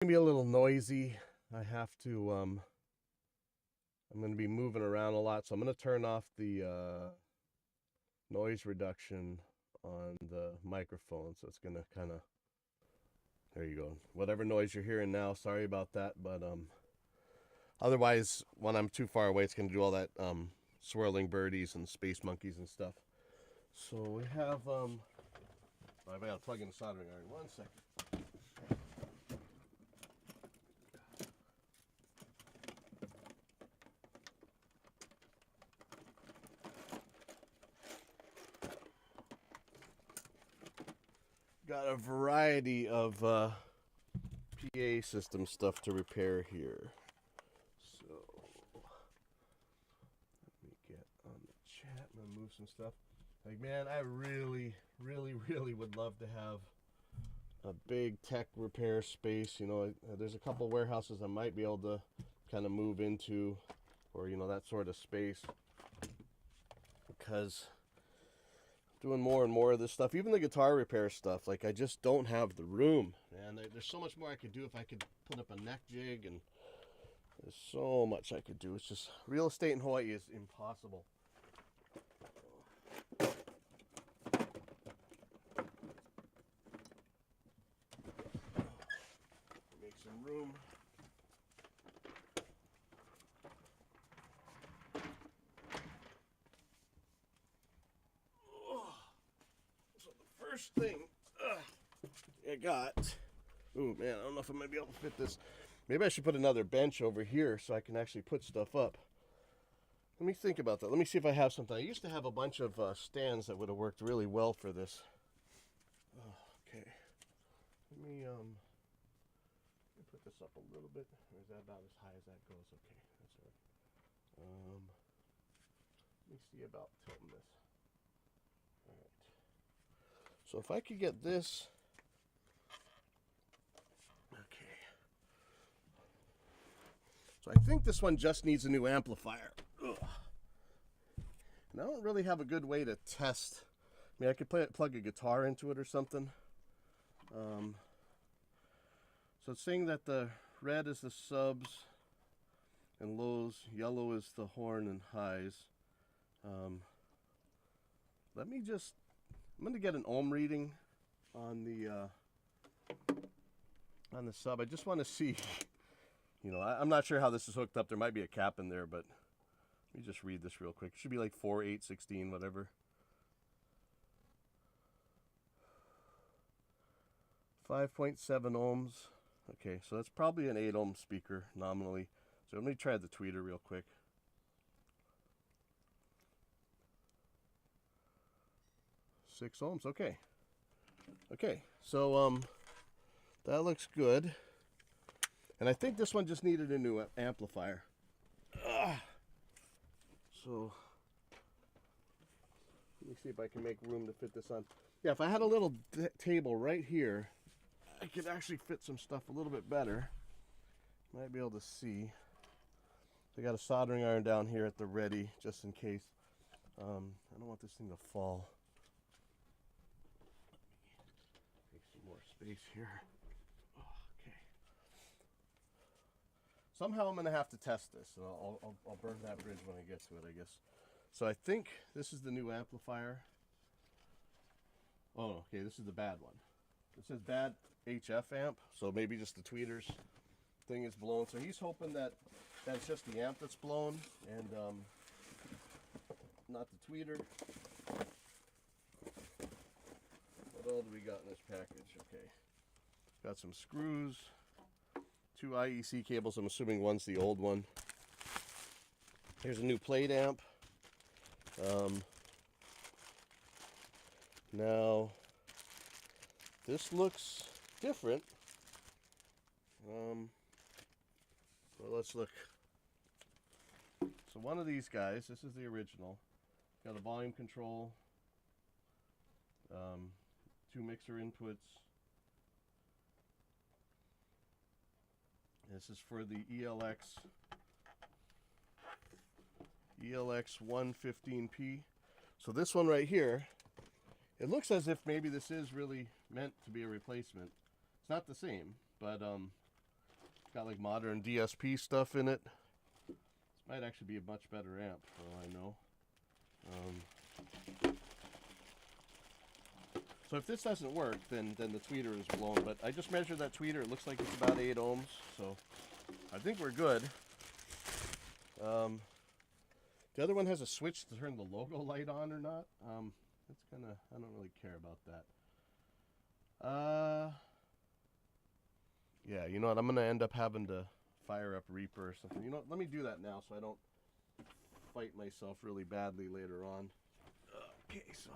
Gonna be a little noisy. I have to I'm gonna be moving around a lot, so I'm gonna turn off the noise reduction on the microphone. So it's gonna kinda there you go. Whatever noise you're hearing now, sorry about that, but otherwise when I'm too far away it's gonna do all that swirling birdies and space monkeys and stuff. So we have I gotta plug in the soldering iron. One second. Got a variety of PA system stuff to repair here. So let me get on the chat. I'm gonna move some stuff. Like, man, I really would love to have a big tech repair space. You know, there's a couple warehouses I might be able to kind of move into, or you know, that sort of space, because doing more and more of this stuff, even the guitar repair stuff, like I just don't have the room. And there's so much more I could do if I could put up a neck jig, and there's so much I could do. It's just real estate in Hawaii is impossible. Make some room. So the first thing I got, ooh man, I don't know if I'm gonna be able to fit this. Maybe I should put another bench over here so I can actually put stuff up. Let me think about that. Let me see if I have something. I used to have a bunch of stands that would have worked really well for this. Okay. Let me put this up a little bit. Or is that about as high as that goes? Okay, that's all right. Let me see about tilting this. All right. So if I could get this. Okay. So I think this one just needs a new amplifier. Ugh. And I don't really have a good way to test. I mean, I could plug a guitar into it or something. So it's saying that the red is the subs and lows, yellow is the horn and highs. I'm going to get an ohm reading on the sub. I just want to see, you know, I'm not sure how this is hooked up. There might be a cap in there, but let me just read this real quick. It should be like 4, 8, 16, whatever. 5.7 ohms. Okay, so that's probably an 8 ohm speaker nominally. So let me try the tweeter real quick. Six ohms. Okay. Okay. So that looks good. And I think this one just needed a new amplifier. So let me see if I can make room to fit this on. Yeah, if I had a little table right here, I could actually fit some stuff a little bit better. Might be able to see. I got a soldering iron down here at the ready, just in case. I don't want this thing to fall. Make some more space here. Okay. Somehow I'm gonna have to test this, and I'll burn that bridge when I get to it, I guess. So I think this is the new amplifier. Oh, okay, this is the bad one. It says bad HF amp, so maybe just the tweeters thing is blown. So he's hoping that that's just the amp that's blown and not the tweeter. What all do we got in this package? Okay, got some screws, 2 IEC cables. I'm assuming one's the old one. Here's a new plate amp. Now this looks different. Well, let's look. So one of these guys, this is the original, got a volume control, 2 mixer inputs. This is for the ELX 115P. So this one right here, it looks as if maybe this is really meant to be a replacement. It's not the same, but Got like modern DSP stuff in it. This might actually be a much better amp for all I know. So if this doesn't work, then the tweeter is blown. But I just measured that tweeter. It looks like it's about 8 ohms. So I think we're good. The other one has a switch to turn the logo light on or not. That's kind of, I don't really care about that. Yeah, you know what? I'm going to end up having to fire up Reaper or something. You know what? Let me do that now so I don't fight myself really badly later on. Okay, so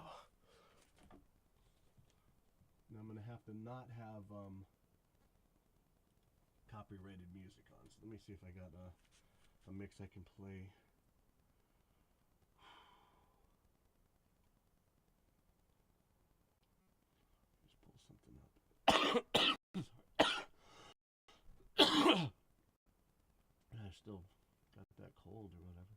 now I'm going to have to not have copyrighted music on. So let me see if I got a mix I can play. Just pull something up. I still got that cold or whatever.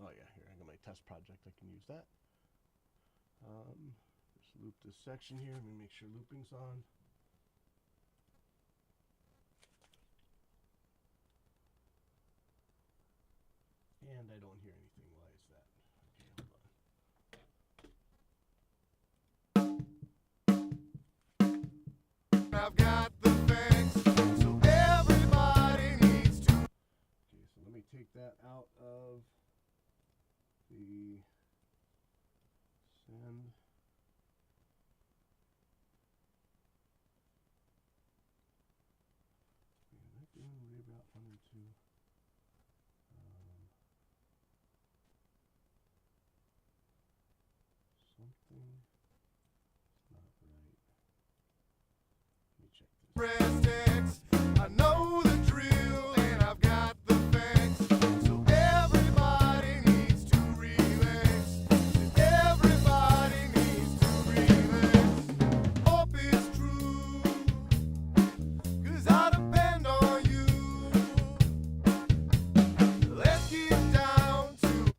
Oh yeah, here I got my test project. I can use that. Just loop this section here. Let me make sure looping's on. And I don't hear anything. Why is that? Okay, hold on. I've got the facts, so everybody needs to. Okay, so let me take that out of the send. Yeah, that doing way about 102. Something is not right. Let me check this. Press text. I know the drill, and I've got the facts. So everybody needs to relax. Everybody needs to relax. Hope it's true, 'cause I depend on you. Let's get down to.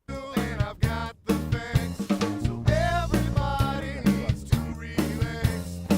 And I've got the facts, so everybody needs to relax.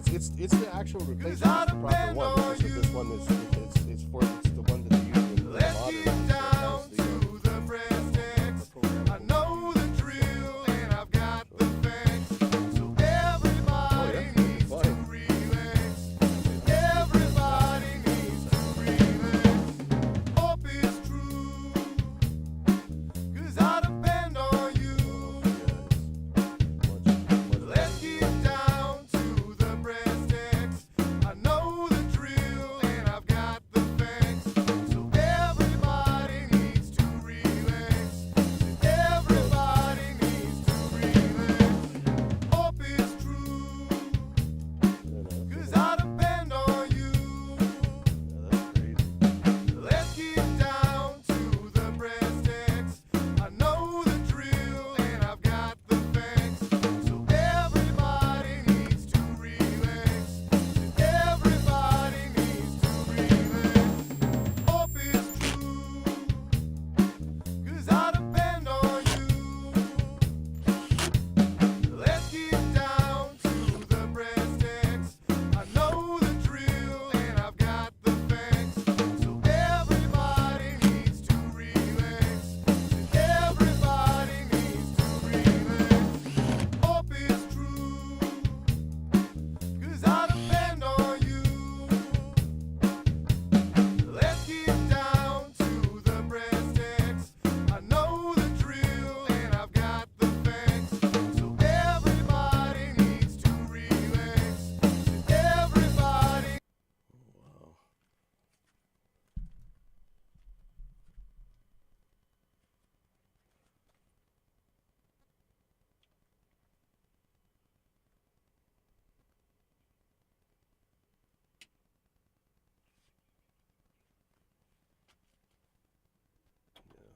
It's the actual replacement. It's the proper one. It's just that this one is it's the one that they use in the modern one. So I know the drill and I've got the facts. So everybody needs to relax. Everybody needs to relax. Hope is true, 'cause I depend on you. Let's get down to the brass tacks. I know the drill and I've got the facts. So everybody needs to relax. Everybody needs to relax. Hope is true, 'cause I depend on you. Let's get down to the brass tacks. I know the drill and I've got the facts. So everybody needs to relax. Everybody needs to relax. Hope is true, 'cause I depend on you. Let's get down to the brass tacks. I know the drill and I've got the facts. So everybody needs to relax. Everybody needs to relax. Hope is true, 'cause I depend on you. Let's get down to the brass tacks. I know the drill and I've got the facts. So everybody needs to relax. Everybody. wow. Yeah.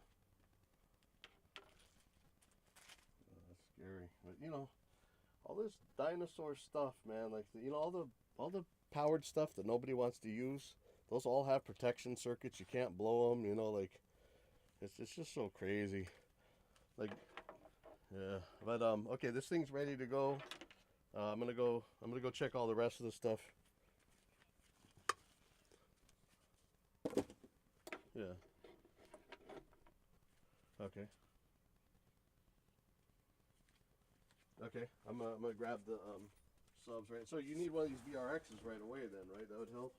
That's scary. But you know, all this dinosaur stuff, man, like all the powered stuff that nobody wants to use, those all have protection circuits. You can't blow them, you know, like it's just so crazy. Like yeah, but okay, this thing's ready to go. I'm gonna go check all the rest of the stuff. Yeah. Okay. Okay. I'm gonna grab the subs right. So you need one of these VRXs right away then, right? That would help.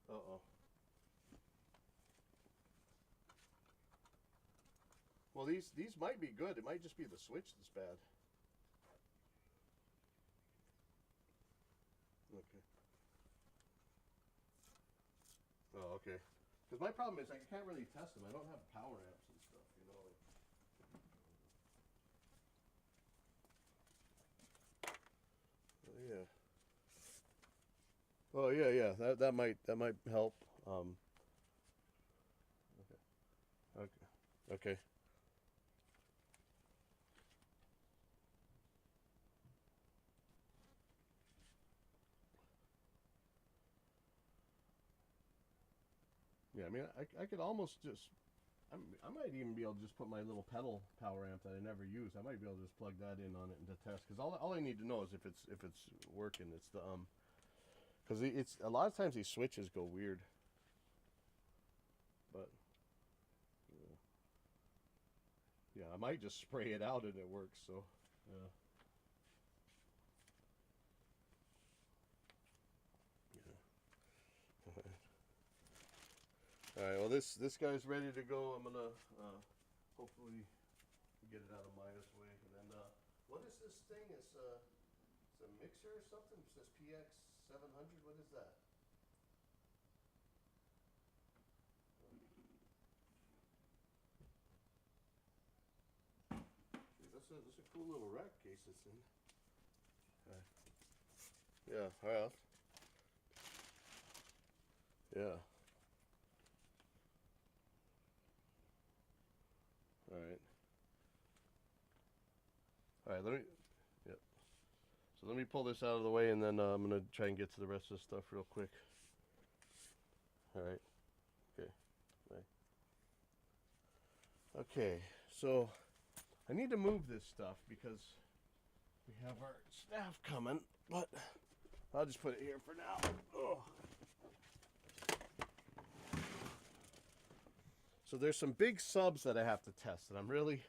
Uh-oh. Well, these might be good. It might just be the switch that's bad. Okay. Oh, okay. Because my problem is I can't really test them. I don't have power amps and stuff, you know. Like, yeah. Oh yeah, yeah. That might help. Okay. Okay. Yeah, I mean, I could almost just, I might even be able to just put my little pedal power amp that I never use. I might be able to just plug that in on it and to test. Because all I need to know is if it's working. It's the because it's a lot of times these switches go weird. But yeah, I might just spray it out and it works. So yeah. All right. Well, this guy's ready to go. I'm gonna hopefully get it out of Maya's way. And then what is this thing? It's a mixer or something. It says PX 700. What is that? Geez, that's a cool little rack case it's in. Yeah. All right. Yeah. All right. All right. Let me. Yeah. So let me pull this out of the way, and then I'm gonna try and get to the rest of the stuff real quick. All right. Okay. Bye. Okay. So I need to move this stuff because we have our staff coming, but I'll just put it here for now. Ugh. So there's some big subs that I have to test, and I'm really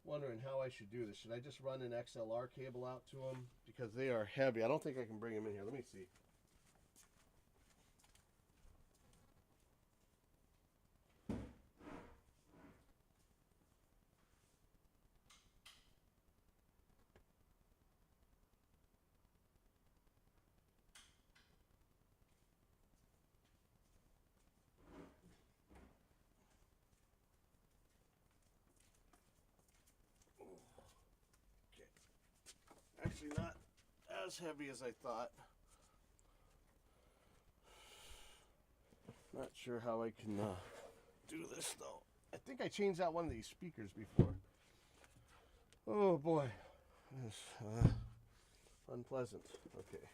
wondering how I should do this. Should I just run an XLR cable out to them? Because they are heavy. I don't think I can bring them in here. Let me see. Actually not as heavy as I thought. Not sure how I can do this though. I think I changed out one of these speakers before. Oh boy, this unpleasant. Okay,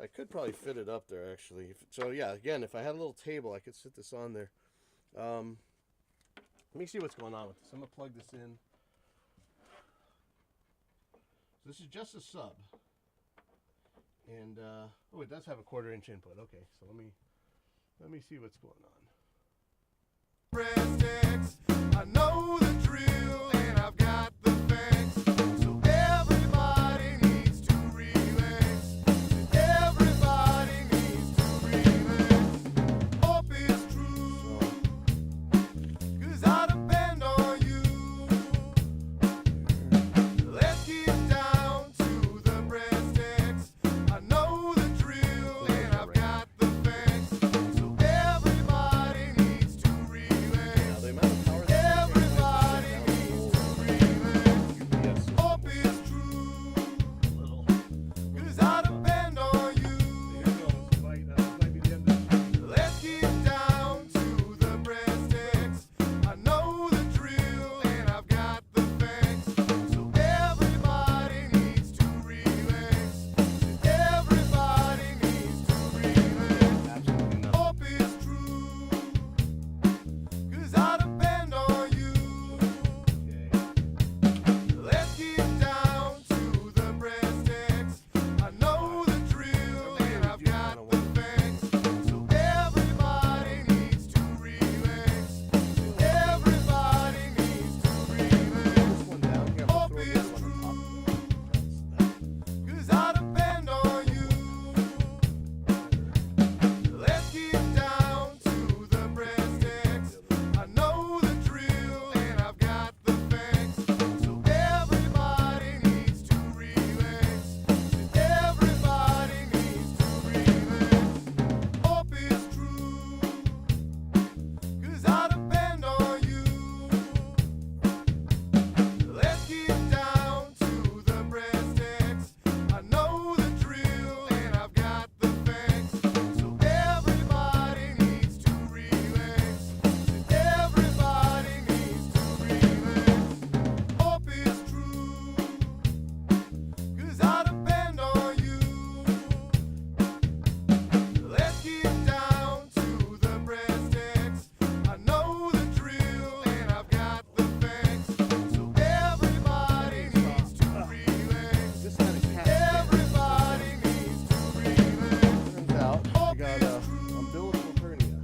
I could probably fit it up there actually. So yeah, again, if I had a little table, I could sit this on there. Let me see what's going on with this. I'm gonna plug this in. This is just a sub, and oh, it does have a 1/4 inch input. Okay, so let me see what's going on. Breadsticks, I know the drill, and I've got the facts. So everybody needs to relax. Everybody needs to relax. Hope is true, 'cause I depend on you. Let's get down to the breadsticks. I know the drill, and I've got the facts. So everybody needs to relax. Now the amount of power that Everybody needs to relax. UPS system Hope is true, a little. 'cause I depend on you. Here goes. Might be the end of the Let's get down to the breadsticks. I know the drill, and I've got the facts. So everybody needs to relax. Everybody needs to relax. absolutely nothing. Hope is true, 'cause I depend on you. Okay. Let's get down to the breadsticks. I know the drill, and I've got the facts. So everybody needs to relax. Everybody needs to relax. This one down here. I'm Hope gonna throw is the other one on top. true, 'cause I depend on you. Let's get down to the breadsticks. I know the drill, and I've got the facts. So everybody needs to relax. Everybody needs to relax. Hope is true, 'cause I depend on you. Let's get down to the breadsticks. I know the drill, and I've got the facts. So everybody needs to relax. Everybody needs to relax. Hope is true, 'cause I depend on you. Let's get down to the breadsticks. I know the drill, and I've got the facts. So everybody needs to relax. This had a cat. Everybody needs to relax. Turns out I got a umbilical hernia.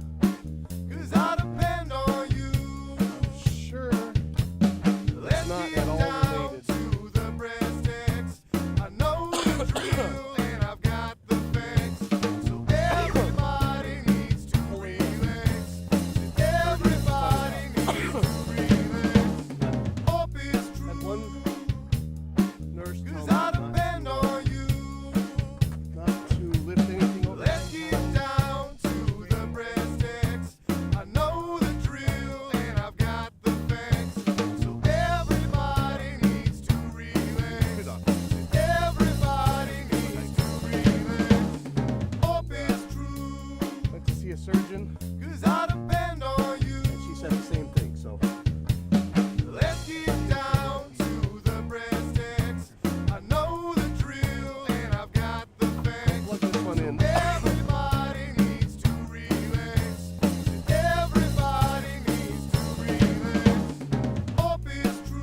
'Cause I depend on you. Sure. Let's not get at all down related. to the breadsticks. I know the drill, and I've got the facts. So everybody needs to relax. Everybody needs to relax. Hope is Had true, one nurse tell 'cause me I not depend on you. to lift anything over. Let's get down to the breadsticks. I know the drill, and I've got the facts. So everybody needs to relax. Everybody needs to relax. Hope is true, Went to see a surgeon, 'cause I depend on you. and she said the same thing. So Let's get down to the breadsticks. I know the drill, and I've got the facts. plug this one in. Everybody needs to relax. Everybody needs to relax. Hope is true,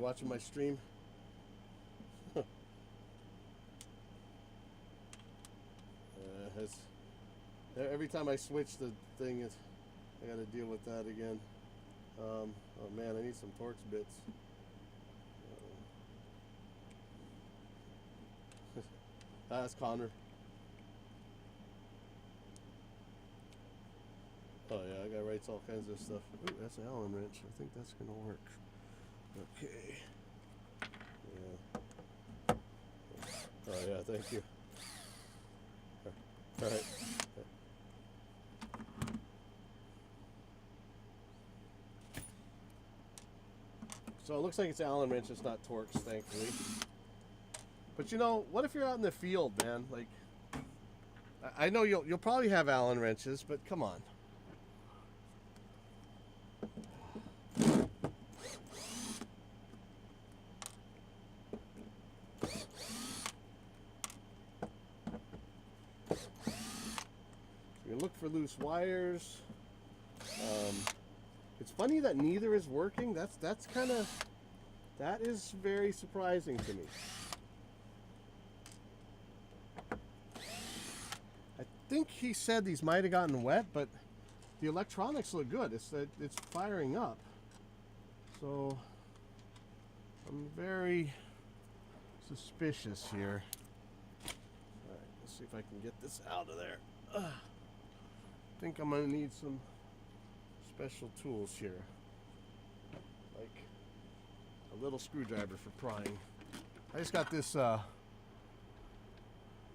watching my stream? Every time I switch the thing, I got to deal with that again. Oh man, I need some Torx bits. That's Connor. Oh yeah, that guy writes all kinds of stuff. Ooh, that's an Allen wrench. I think that's gonna work. Okay. Yeah. Oh yeah, thank you. All right. So it looks like it's Allen wrench. It's not Torx, thankfully. But you know, what if you're out in the field, man? Like, I know you'll probably have Allen wrenches, but come on. You look for loose wires. It's funny that neither is working. That is very surprising to me. I think he said these might have gotten wet, but the electronics look good. It's firing up. So I'm very suspicious here. All right, let's see if I can get this out of there. I think I'm gonna need some special tools here, like a little screwdriver for prying. I just got this. Oh,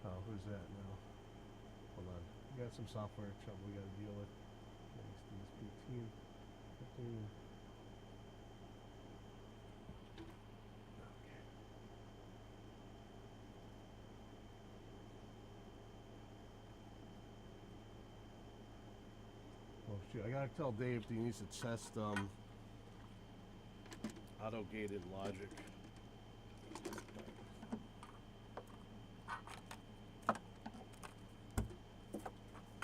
who's that now? Hold on. We got some software trouble we got to deal with. Oh shoot, I gotta tell Dave he needs to test auto-gated logic.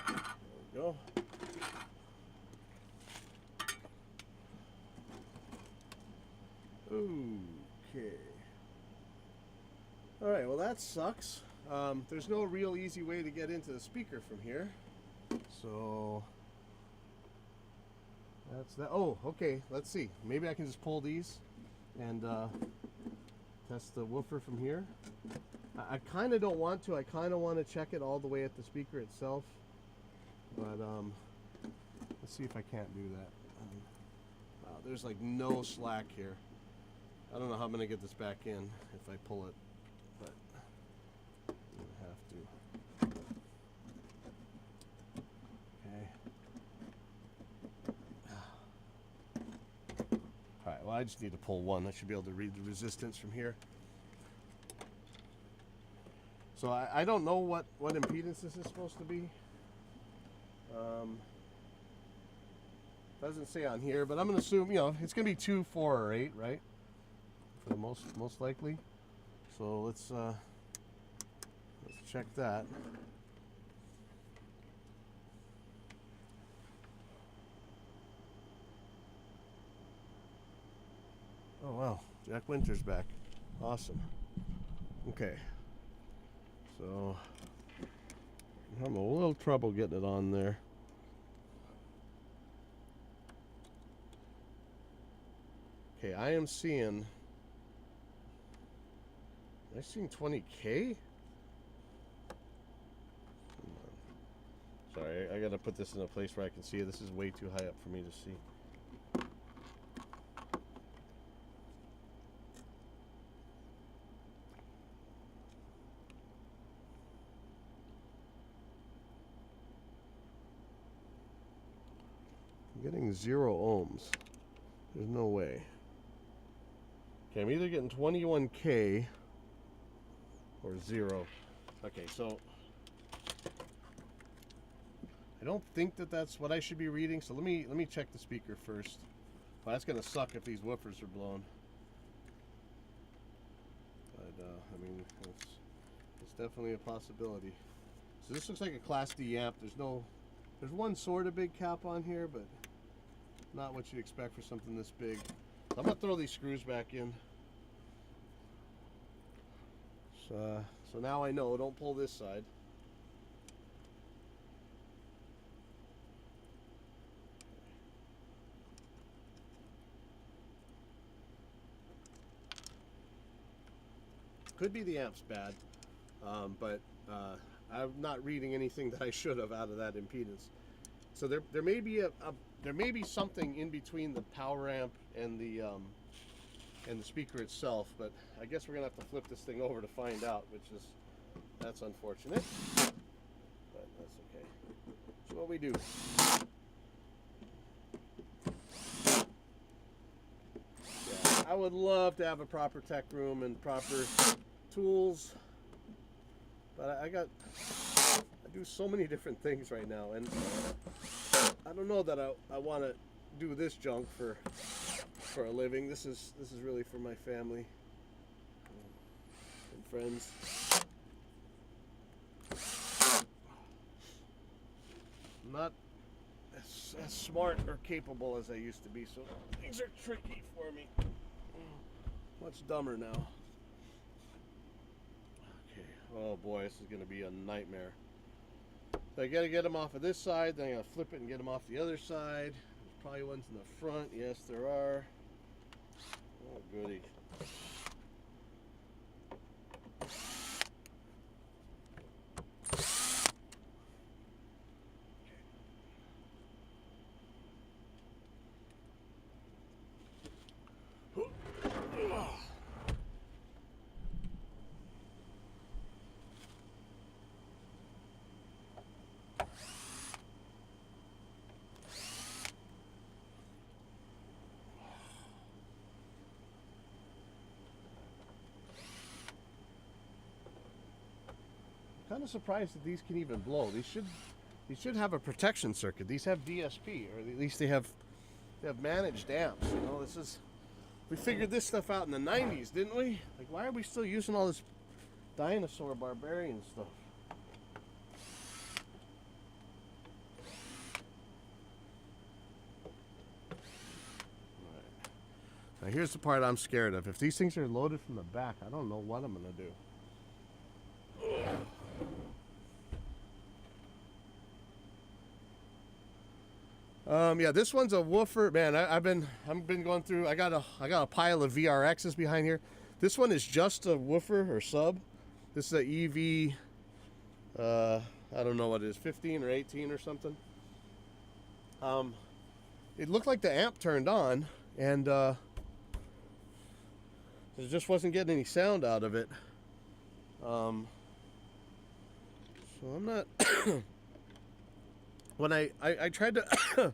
There we go. Okay. Alright, well that sucks. There's no real easy way to get into the speaker from here. So that's that. Oh, okay. Let's see. Maybe I can just pull these and test the woofer from here. I kind of don't want to. I kind of want to check it all the way at the speaker itself. But let's see if I can't do that. Wow, there's like no slack here. I don't know how I'm going to get this back in if I pull it, but I'm going to have to. Okay. Alright, well I just need to pull one. I should be able to read the resistance from here. So I don't know what impedance this is supposed to be. Doesn't say on here, but I'm going to assume, you know, it's going to be 2, 4, or 8, right? For the most likely. So let's check that. Oh wow, Jack Winter's back. Awesome. Okay. So I'm having a little trouble getting it on there. Okay, I am seeing. Am I seeing 20K? Sorry, I gotta put this in a place where I can see it. This is way too high up for me to see. I'm getting 0 ohms. There's no way. Okay, I'm either getting 21K or 0. Okay, so I don't think that that's what I should be reading. So let me check the speaker first. Well, that's gonna suck if these woofers are blown. But I mean, it's definitely a possibility. So this looks like a Class D amp. There's one sort of big cap on here, but not what you'd expect for something this big. So I'm gonna throw these screws back in. So now I know, don't pull this side. Could be the amp's bad, but I'm not reading anything that I should have out of that impedance. So there may be there may be something in between the power amp and the speaker itself, but I guess we're gonna have to flip this thing over to find out, that's unfortunate, but that's okay. That's what we do. Yeah, I would love to have a proper tech room and proper tools, but I do so many different things right now, and I don't know that I want to do this junk for a living. This is really for my family and friends. I'm not as smart or capable as I used to be, so things are tricky for me. Much dumber now. Okay. Oh boy, this is going to be a nightmare. So I got to get them off of this side, then I got to flip it and get them off the other side. There's probably ones in the front. Yes, there are. Oh, goody. Kind of surprised that these can even blow. These should have a protection circuit. These have DSP, or at least they have managed amps. You know, we figured this stuff out in the 90s, didn't we? Like, why are we still using all this dinosaur barbarian stuff? All right. Now here's the part I'm scared of. If these things are loaded from the back, I don't know what I'm gonna do. Yeah, this one's a woofer. Man, I've been going through. I got a pile of VRXs behind here. This one is just a woofer or sub. This is a EV. I don't know what it is, 15 or 18 or something. It looked like the amp turned on, and it just wasn't getting any sound out of it. So I'm not. When I tried to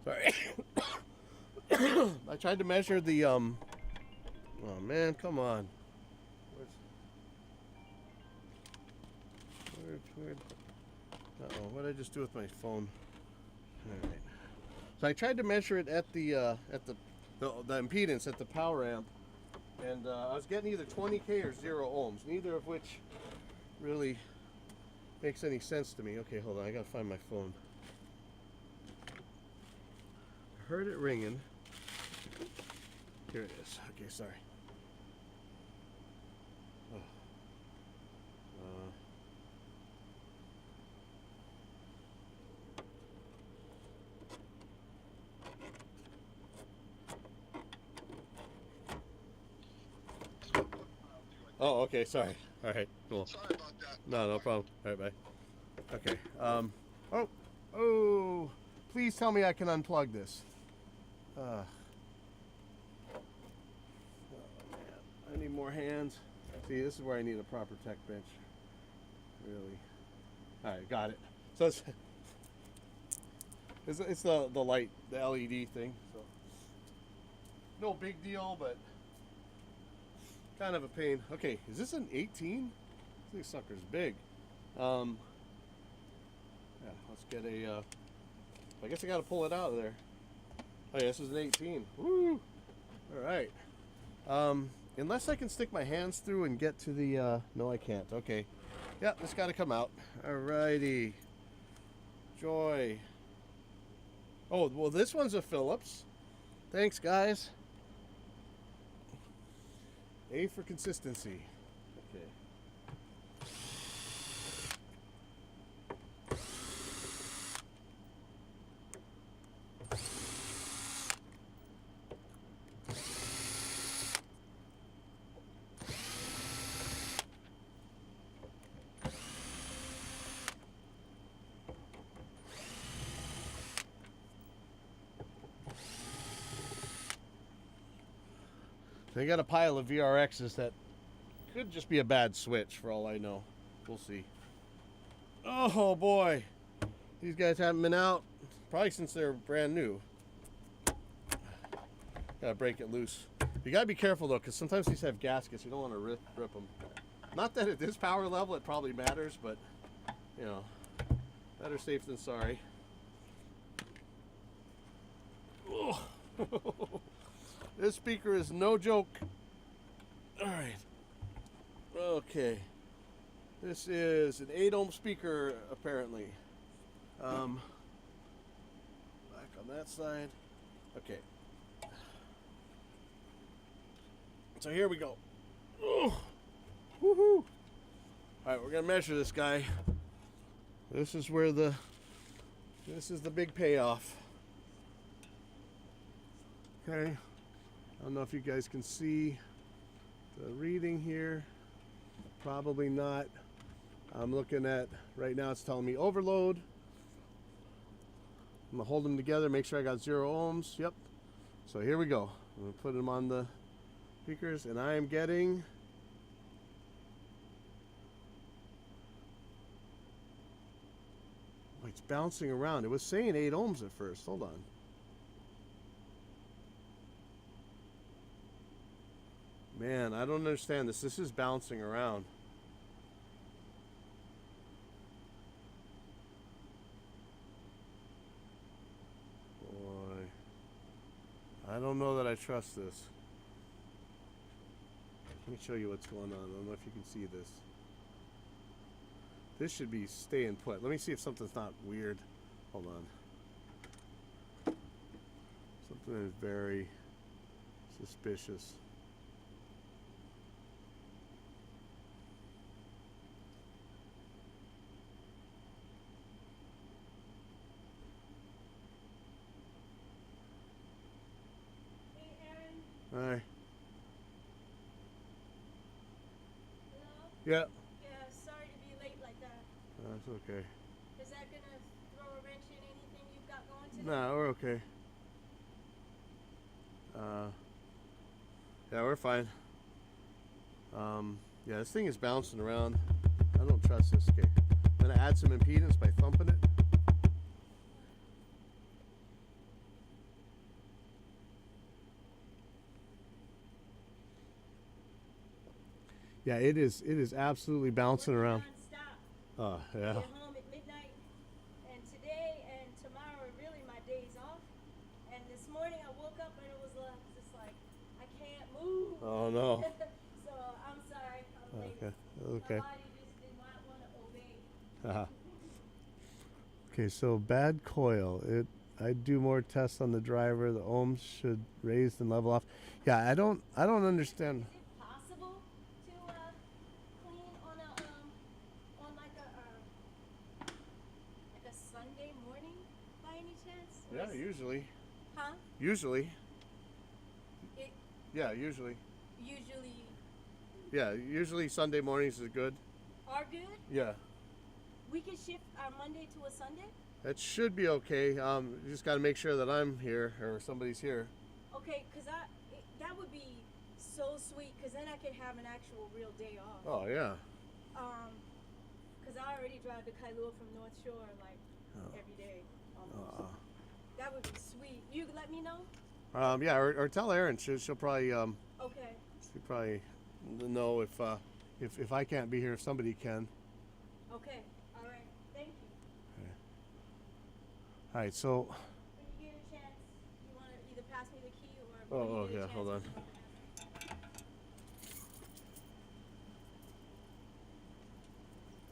sorry. I tried to measure the oh man, come on. Where'd uh-oh, what did I just do with my phone? Alright. So I tried to measure it at the impedance at the power amp, and I was getting either 20K or 0 ohms, neither of which really makes any sense to me. Okay, hold on, I gotta find my phone. I heard it ringing. Here it is. Okay, sorry. Oh, okay, sorry. All right, cool. Sorry about that. No problem. All right, bye. Okay. Oh, please tell me I can unplug this. Oh, man. I need more hands. See, this is where I need a proper tech bench. Really. All right, got it. So it's the light, the LED thing. So no big deal, but kind of a pain. Okay, is this an 18? This sucker's big. Yeah, let's get a. I guess I got to pull it out of there. Oh yeah, this is an 18. Woo! All right. Unless I can stick my hands through and get to the. No, I can't. Okay. Yeah, this got to come out. Alrighty. Joy. Oh well, this one's a Phillips. Thanks, guys. A for consistency. Okay. They got a pile of VRXs that could just be a bad switch for all I know. We'll see. Oh boy. These guys haven't been out probably since they're brand new. Gotta break it loose. You gotta be careful though, because sometimes these have gaskets. You don't want to rip them. Not that at this power level it probably matters, but you know, better safe than sorry. Oh. This speaker is no joke. All right. Okay. This is an 8 ohm speaker apparently. Back on that side. Okay. So here we go. Oh. Woohoo! All right, we're gonna measure this guy. This is where this is the big payoff. Okay. I don't know if you guys can see the reading here. Probably not. I'm looking at, right now it's telling me overload. I'm gonna hold them together, make sure I got 0 ohms. Yep. So here we go. I'm gonna put them on the speakers, and I am getting it's bouncing around. It was saying 8 ohms at first. Hold on. Man, I don't understand this. This is bouncing around. Boy. I don't know that I trust this. Let me show you what's going on. I don't know if you can see this. This should be staying put. Let me see if something's not weird. Hold on. Something is very suspicious. Hey, Aaron. Hi. Hello? Yeah. Yeah, sorry to be late like that. That's okay. Is that gonna throw a wrench in anything you've got going today? No, we're okay. Yeah, we're fine. Yeah, this thing is bouncing around. I don't trust this. Okay. I'm gonna add some impedance by thumping it. Yeah, it is absolutely bouncing Working around. non-stop. Oh, I yeah. get home at midnight, and today and tomorrow are really my days off. And this morning I woke up and it was just like, I can't move. Oh no. So I'm sorry, I'm late. Okay. My Okay. body just did not want to obey. Uh-huh. Okay, so bad coil. I do more tests on the driver. The ohms should raise and level off. Yeah, I don't understand. Is it possible to clean on a on like a Sunday morning by any chance? Or Yeah, is- usually. Huh? Usually. It Yeah, usually. usually Yeah, usually Sunday mornings is good. are good. Yeah. We can shift our Monday to a Sunday. That should be okay. You just got to make sure that I'm here or somebody's here. Okay, cause that would be so sweet. Cause then I could have an actual real day off. Oh, yeah. Cause I already drive to Kailua from North Shore like every day almost. That would be sweet. You let me know. Yeah, or tell Erin. She'll probably Okay. she'll probably know if I can't be here, if somebody can. Okay. All right. Thank you. All right, so When you get a chance, you want to either pass me the key or. Oh, when you oh, get a yeah, chance, hold on. you can pass me.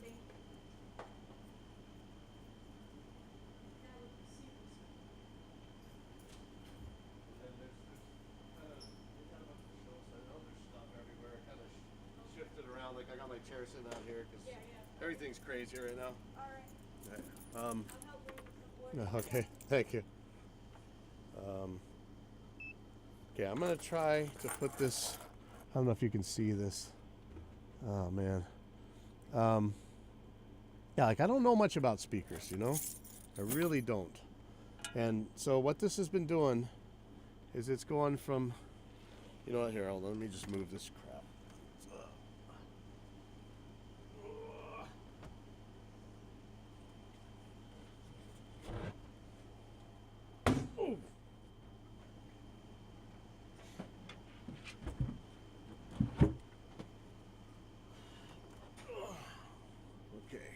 Thank you. That would be super sweet. Shifted around, like I got my chair sitting out here because Yeah, yeah. everything's crazy right now. All right. Yeah. I'll help bring you some wood. Okay, thank you. Okay, I'm gonna try to put this. I don't know if you can see this. Oh man. Yeah, like I don't know much about speakers, you know. I really don't. And so what this has been doing is it's going from You know what? Here, hold on. Let me just move this crap. Oh. Okay.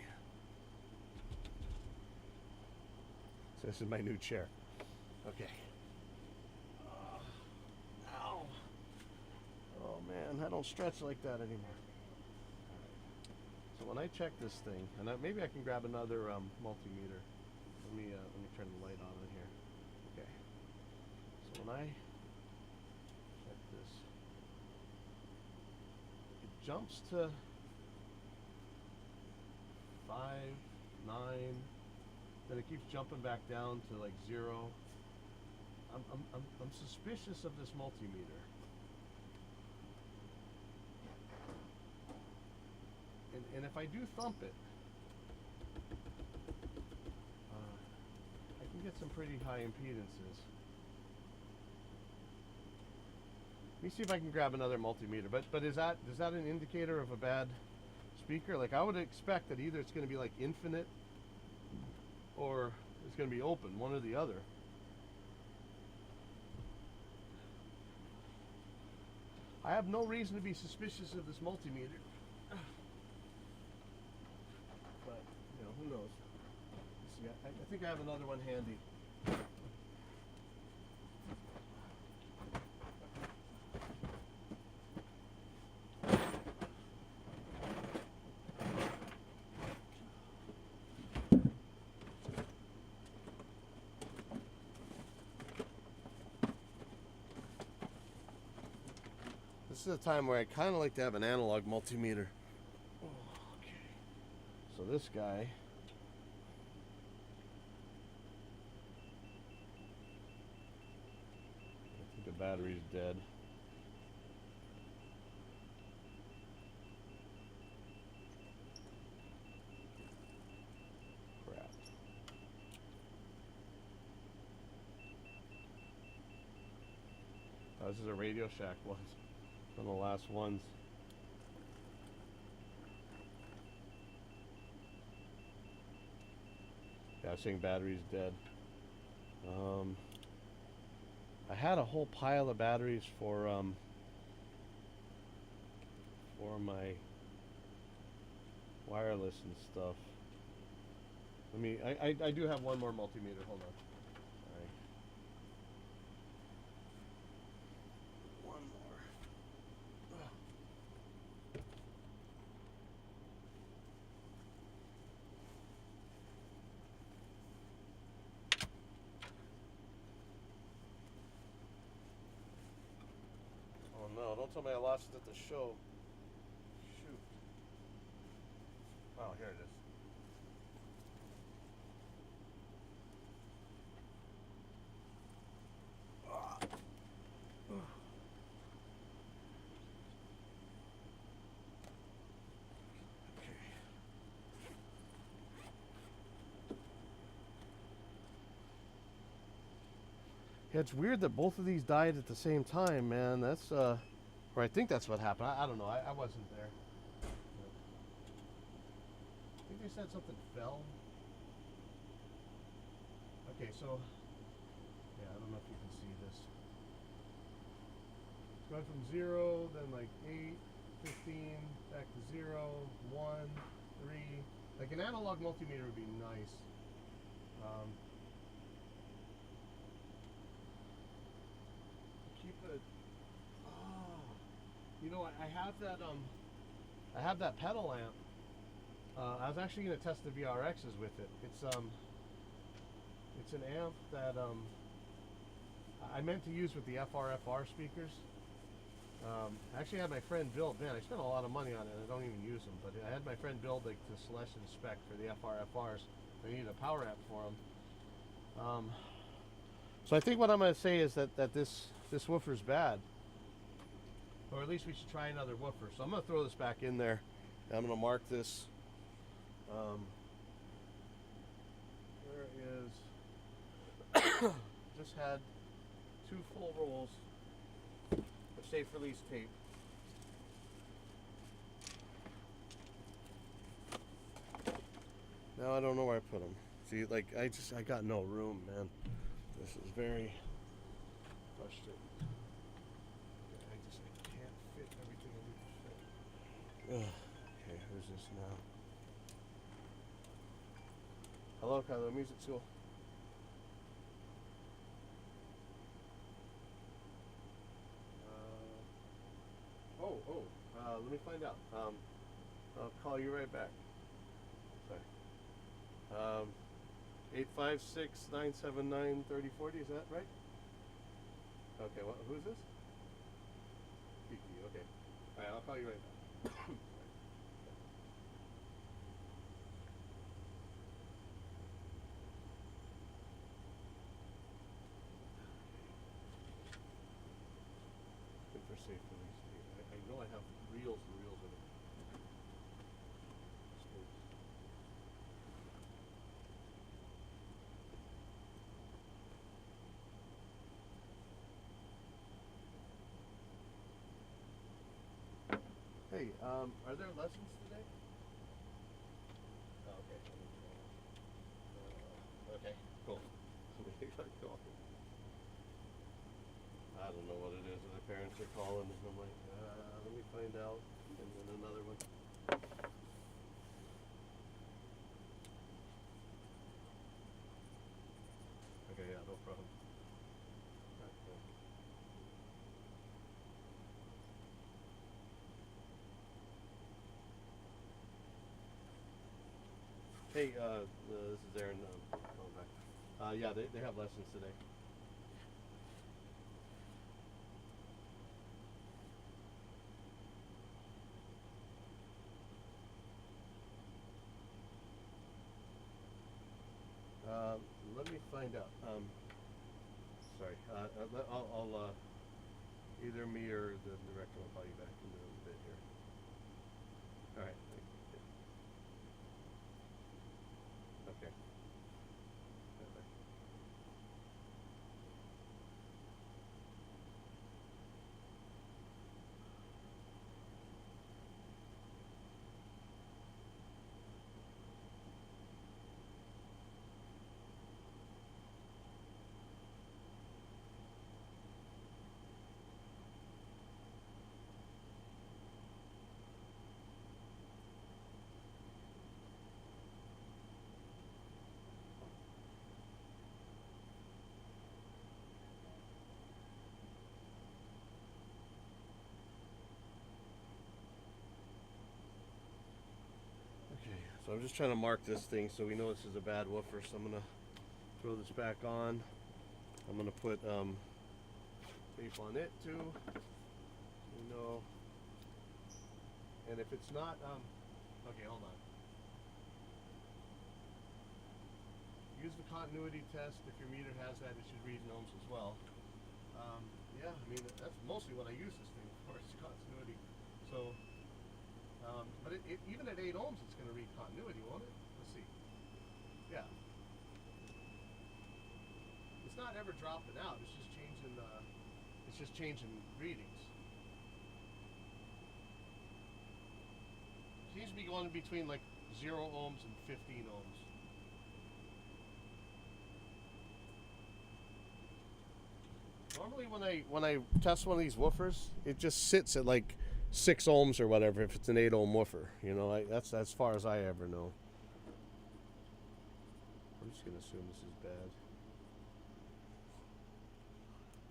So this is my new chair. Okay. Ow. Oh man, I don't stretch like that anymore. So when I check this thing, and maybe I can grab another multimeter. Let me turn the light on in here. Okay. So when I check this, it jumps to 5, 9. Then it keeps jumping back down to like 0. I'm suspicious of this multimeter. And if I do thump it, I can get some pretty high impedances. Let me see if I can grab another multimeter. But is that an indicator of a bad speaker? Like I would expect that either it's going to be like infinite or it's going to be open, one or the other. I have no reason to be suspicious of this multimeter. But, you know, who knows? Let's see, I think I have another one handy. This is a time where I kind of like to have an analog multimeter. Okay. So this guy, I think the battery's dead. Crap. Oh, this is a Radio Shack one. One of the last ones. Yeah, I was saying battery's dead. I had a whole pile of batteries for my wireless and stuff. Let me. I do have one more multimeter. Hold on. Sorry. One more. Oh no, don't tell me I lost it at the show. Shoot. Oh, here it is. Yeah, it's weird that both of these died at the same time, man. That's, or I think that's what happened. I don't know. I wasn't there. I think they said something fell. Okay, so, yeah, I don't know if you can see this. It's going from 0, then like 8, 15, back to 0, 1, 3. Like an analog multimeter would be nice. Keep it. Oh, you know, I have that pedal amp. I was actually going to test the VRXs with it. It's an amp that I meant to use with the FRFR speakers. I actually had my friend build. Man, I spent a lot of money on it. I don't even use them, but I had my friend build like the Celestion spec for the FRFRs. I needed a power amp for them. So I think what I'm going to say is that this woofer's bad, or at least we should try another woofer. So I'm going to throw this back in there. And I'm going to mark this. There is just had 2 full rolls of safe release tape. Now I don't know where I put them. See, like I got no room, man. This is very frustrating. I can't fit everything I need to fit. Ugh. Okay, who's this now? Hello, Kylo, music school. Let me find out. I'll call you right back. Sorry. 856-979-3040, is that right? Okay, who's this? Kiki, okay. Alright, I'll call you right back. Good for safe release. I know I have reels and reels of it. Hey, are there lessons today? Oh, okay. Okay, cool. I don't know what it is. The parents are calling, and I'm like, let me find out. And then another one. Okay, yeah, no problem. Okay. Hey, this is Aaron. Calling back. Yeah, they have lessons today. Let me find out. Sorry. I'll either me or the director will call you back in a little bit here. All right. Okay. Bye-bye. Okay, so I'm just trying to mark this thing so we know this is a bad woofer. So I'm gonna throw this back on. I'm gonna put tape on it too. You know, and if it's not, okay, hold on. Use the continuity test. If your meter has that, it should read in ohms as well. Yeah, I mean that's mostly what I use this thing for. It's continuity. So. But even at 8 ohms, it's going to read continuity, won't it? Let's see. Yeah. It's not ever dropping out. It's just changing. It's just changing readings. It seems to be going between like 0 ohms and 15 ohms. Normally, when I test one of these woofers, it just sits at like 6 ohms or whatever if it's an 8 ohm woofer. You know, that's as far as I ever know. I'm just gonna assume this is bad.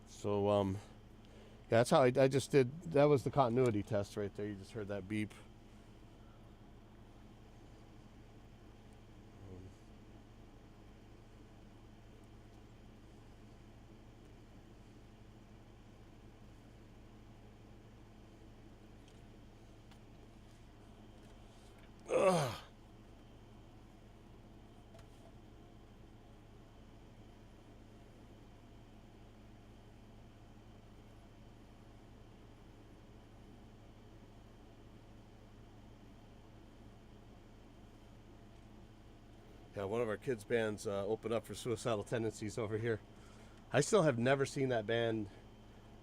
So yeah, that's how I just did. That was the continuity test right there. You just heard that beep. Ugh. Yeah, one of our kids' bands opened up for Suicidal Tendencies over here. I still have never seen that band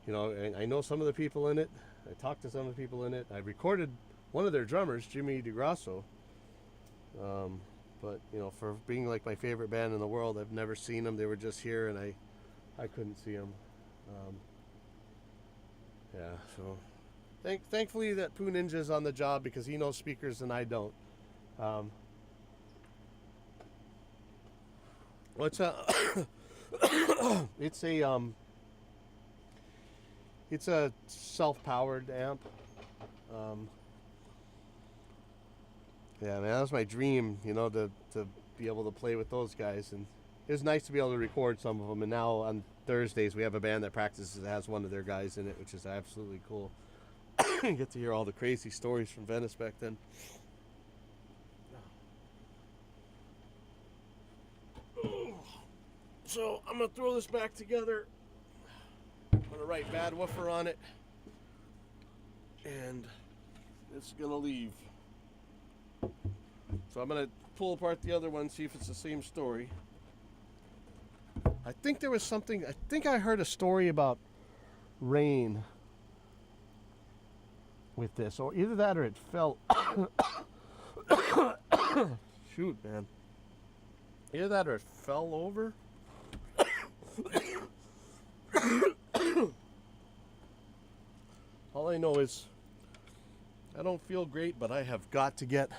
You know, and I know some of the people in it. I talked to some of the people in it. I recorded one of their drummers, Jimmy DeGrasso. But you know, for being like my favorite band in the world, I've never seen them. They were just here, and I couldn't see them. Yeah, so thankfully that Poo Ninja's on the job because he knows speakers and I don't. What's it's a self-powered amp. Yeah, man, that was my dream, you know, to be able to play with those guys, and it was nice to be able to record some of them. And now on Thursdays we have a band that practices that has one of their guys in it, which is absolutely cool. Get to hear all the crazy stories from Venice back then. So I'm gonna throw this back together. I'm gonna write Bad Woofer on it, and it's gonna leave. So I'm gonna pull apart the other one, see if it's the same story. I think there was something. I think I heard a story about rain with this, or either that or it fell. Shoot, man. Either that or it fell over. All I know is I don't feel great, but I have got to get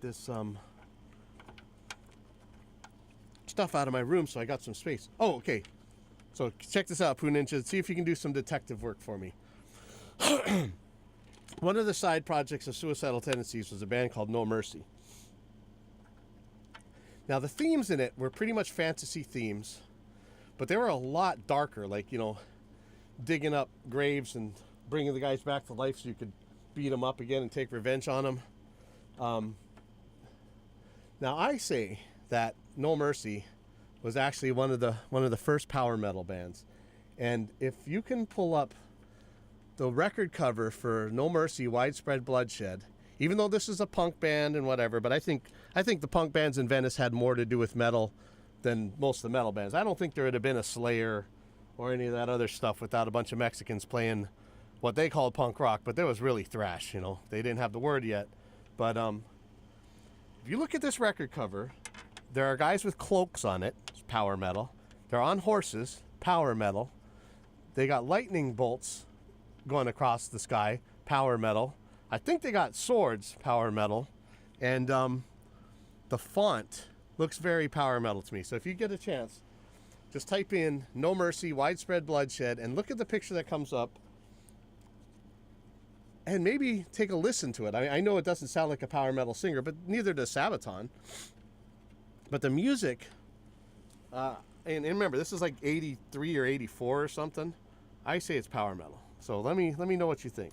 this stuff out of my room so I got some space. Oh, okay. So check this out, Poo Ninja. See if you can do some detective work for me. One of the side projects of Suicidal Tendencies was a band called No Mercy. Now the themes in it were pretty much fantasy themes, but they were a lot darker, like, you know, digging up graves and bringing the guys back to life so you could beat them up again and take revenge on them. Now I say that No Mercy was actually one of the first power metal bands, and if you can pull up the record cover for No Mercy, Widespread Bloodshed, even though this is a punk band and whatever, but I think the punk bands in Venice had more to do with metal than most of the metal bands. I don't think there would have been a Slayer or any of that other stuff without a bunch of Mexicans playing what they called punk rock, but there was really thrash, you know. They didn't have the word yet. But if you look at this record cover, there are guys with cloaks on it, it's power metal. They're on horses, power metal. They got lightning bolts going across the sky, power metal. I think they got swords, power metal. And the font looks very power metal to me. So if you get a chance, just type in No Mercy, Widespread Bloodshed, and look at the picture that comes up. And maybe take a listen to it. I know it doesn't sound like a power metal singer, but neither does Sabaton. But the music, and remember, this is like 83 or 84 or something. I say it's power metal. So let me know what you think.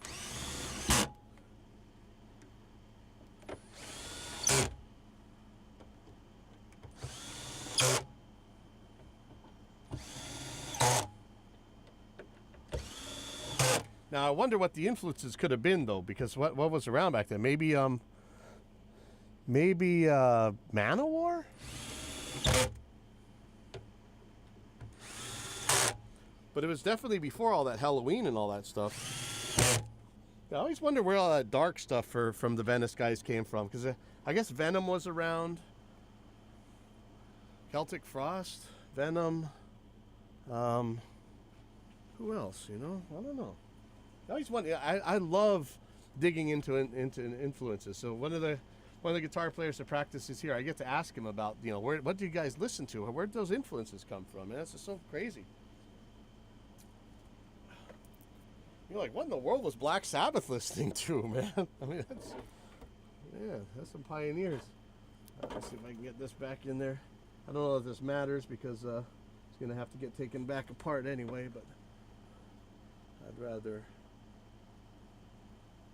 Now I wonder what the influences could have been, though, because what was around back then? Maybe Manowar? But it was definitely before all that Halloween and all that stuff. I always wonder where all that dark stuff from the Venice guys came from, because I guess Venom was around. Celtic Frost, Venom. Who else? You know, I don't know. I always wonder. I love digging into influences. So one of the guitar players that practices here, I get to ask him about, you know, what do you guys listen to? Where'd those influences come from? Man, that's just so crazy. You're like, what in the world was Black Sabbath listening to, man? I mean, that's some pioneers. Let's see if I can get this back in there. I don't know if this matters because it's going to have to get taken back apart anyway, but I'd rather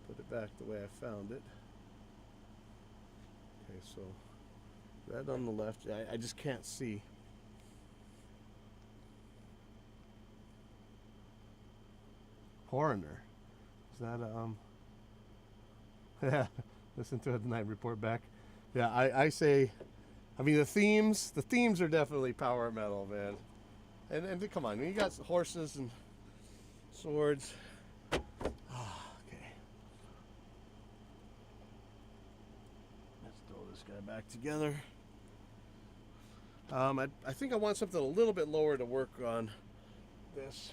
put it back the way I found it. Okay, so red on the left. I just can't see. Coroner. Is that yeah, listen to it tonight, report back. Yeah, I say, I mean the themes are definitely power metal, man. And come on, you got horses and swords. Okay. Let's throw this guy back together. I think I want something a little bit lower to work on this.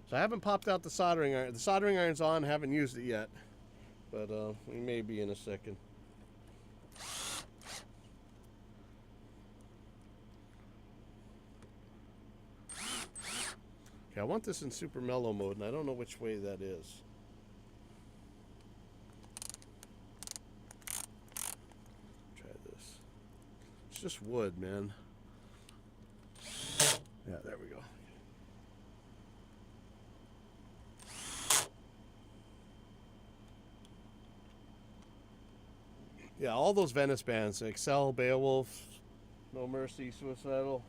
So I haven't popped out the soldering iron. The soldering iron's on, haven't used it yet. But we may be in a second. Okay, I want this in super mellow mode, and I don't know which way that is. Try this. It's just wood, man. Yeah, there we go. Yeah, all those Venice bands, Excel, Beowulf, No Mercy, Suicidal.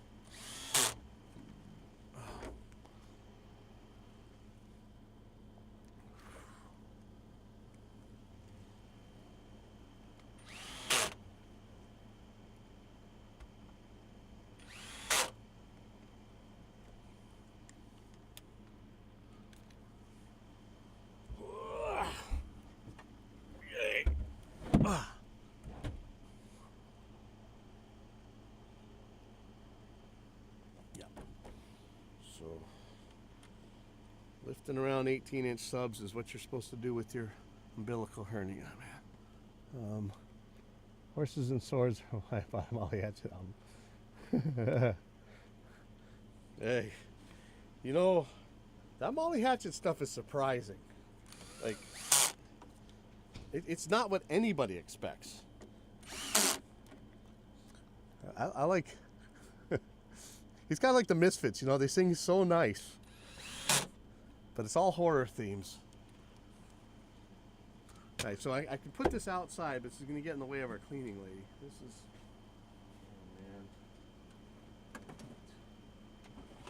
So, lifting around 18-inch subs is what you're supposed to do with your umbilical hernia, man. Horses and swords. I bought them all yet. Hey, you know, that Molly Hatchet stuff is surprising. Like, it's not what anybody expects. I like. He's kind of like the Misfits, you know, they sing so nice. But it's all horror themes. Alright, so I can put this outside, but this is going to get in the way of our cleaning lady. This is...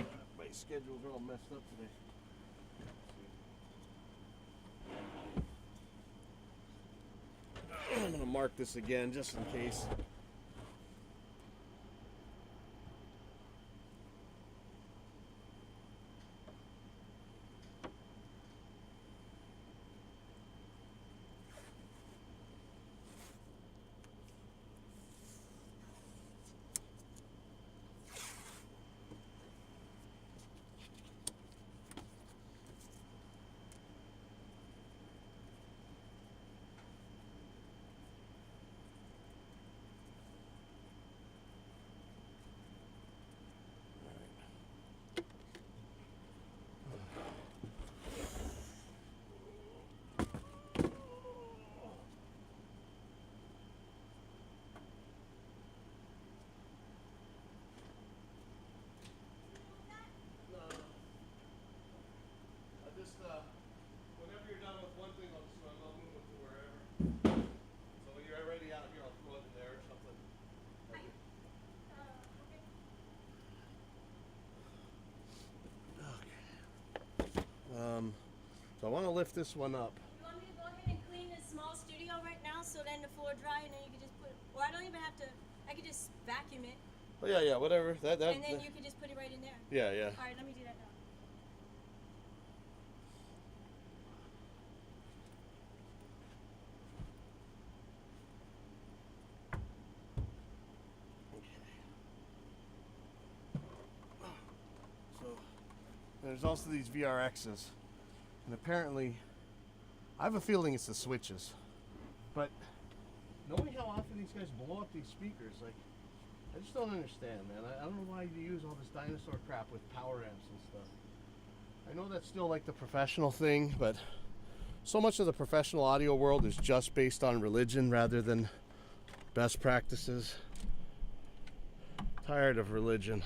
Oh, man. My schedules are all messed up today. I'm going to mark this again, just in case. Whenever you're done with one thing, I'll move it to wherever. So when you're ready out here, I'll throw it in there or something. Okay. So I want to lift this one up. You want me to go ahead and clean this small studio right now so then the floor dry and then you can just put, or I don't even have to, I could just vacuum it Oh yeah, whatever. and then you can just put it right in there. Yeah. Alright, let me do that now. So there's also these VRXs, and apparently, I have a feeling it's the switches. But knowing how often these guys blow up these speakers, like, I just don't understand, man. I don't know why you use all this dinosaur crap with power amps and stuff. I know that's still like the professional thing, but so much of the professional audio world is just based on religion rather than best practices. Tired of religion.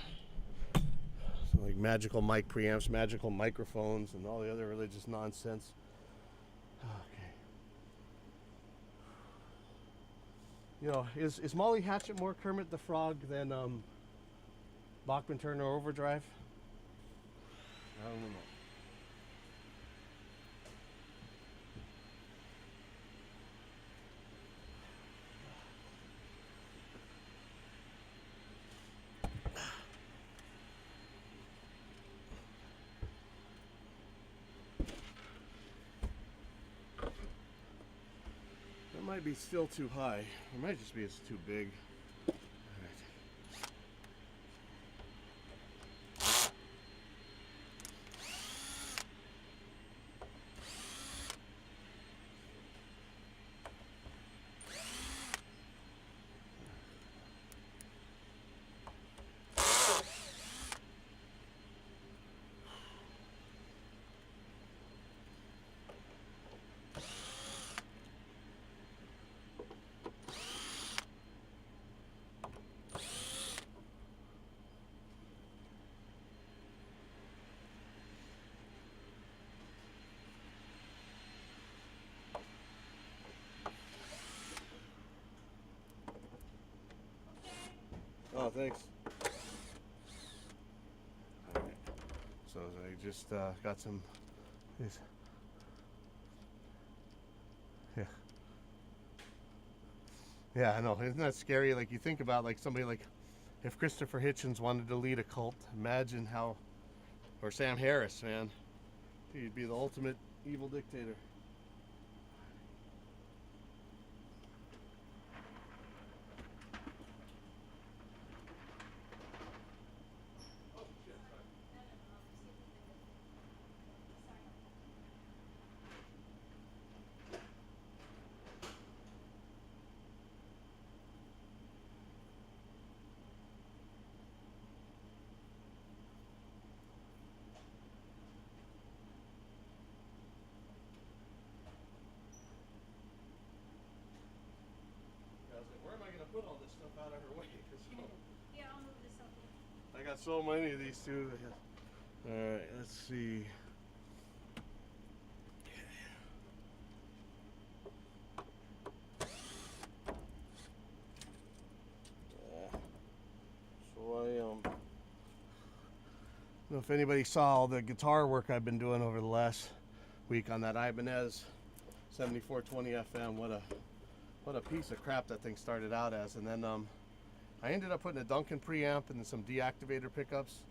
So like magical mic preamps, magical microphones, and all the other religious nonsense. Okay. You know, is Molly Hatchet more Kermit the Frog than Bachman Turner Overdrive? I don't know. might be still too high. It might just be it's too big. Alright. Oh, thanks. Alright. So I just got some. Yeah. Yeah, I know. Isn't that scary? Like you think about like somebody like if Christopher Hitchens wanted to lead a cult, imagine how, or Sam Harris, man. He'd be the ultimate evil dictator. I was like, where am I going to put all this stuff out of her way? 'Cause Yeah, I'll move this up here. I got so many of these too. Alright, let's see. So I don't know if anybody saw all the guitar work I've been doing over the last week on that Ibanez 7420 FM. What a piece of crap that thing started out as. And then I ended up putting a Duncan preamp and then some deactivator pickups.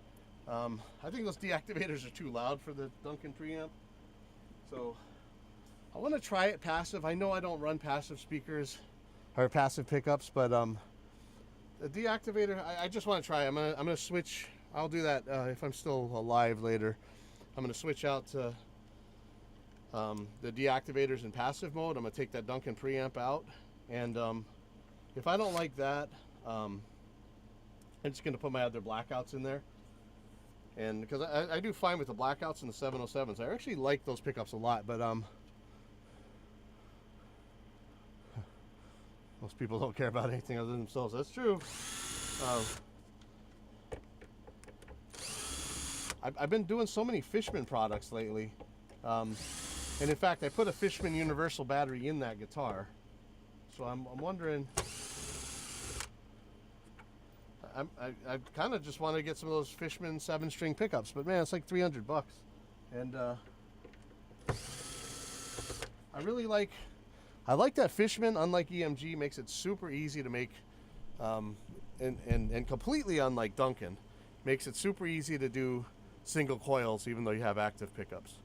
I think those deactivators are too loud for the Duncan preamp. So I want to try it passive. I know I don't run passive speakers or passive pickups, but the deactivator, I just want to try. I'm gonna switch. I'll do that if I'm still alive later. I'm gonna switch out to the deactivators in passive mode. I'm gonna take that Duncan preamp out, and if I don't like that, I'm just gonna put my other blackouts in there. And because I do fine with the blackouts in the 707s. I actually like those pickups a lot, but most people don't care about anything other than themselves. That's true. I've been doing so many Fishman products lately. And in fact, I put a Fishman universal battery in that guitar. So I'm wondering, I kind of just want to get some of those Fishman 7-string pickups, but man, it's like $300. And I like that Fishman, unlike EMG, makes it super easy to make, and completely unlike Duncan, makes it super easy to do single coils even though you have active pickups.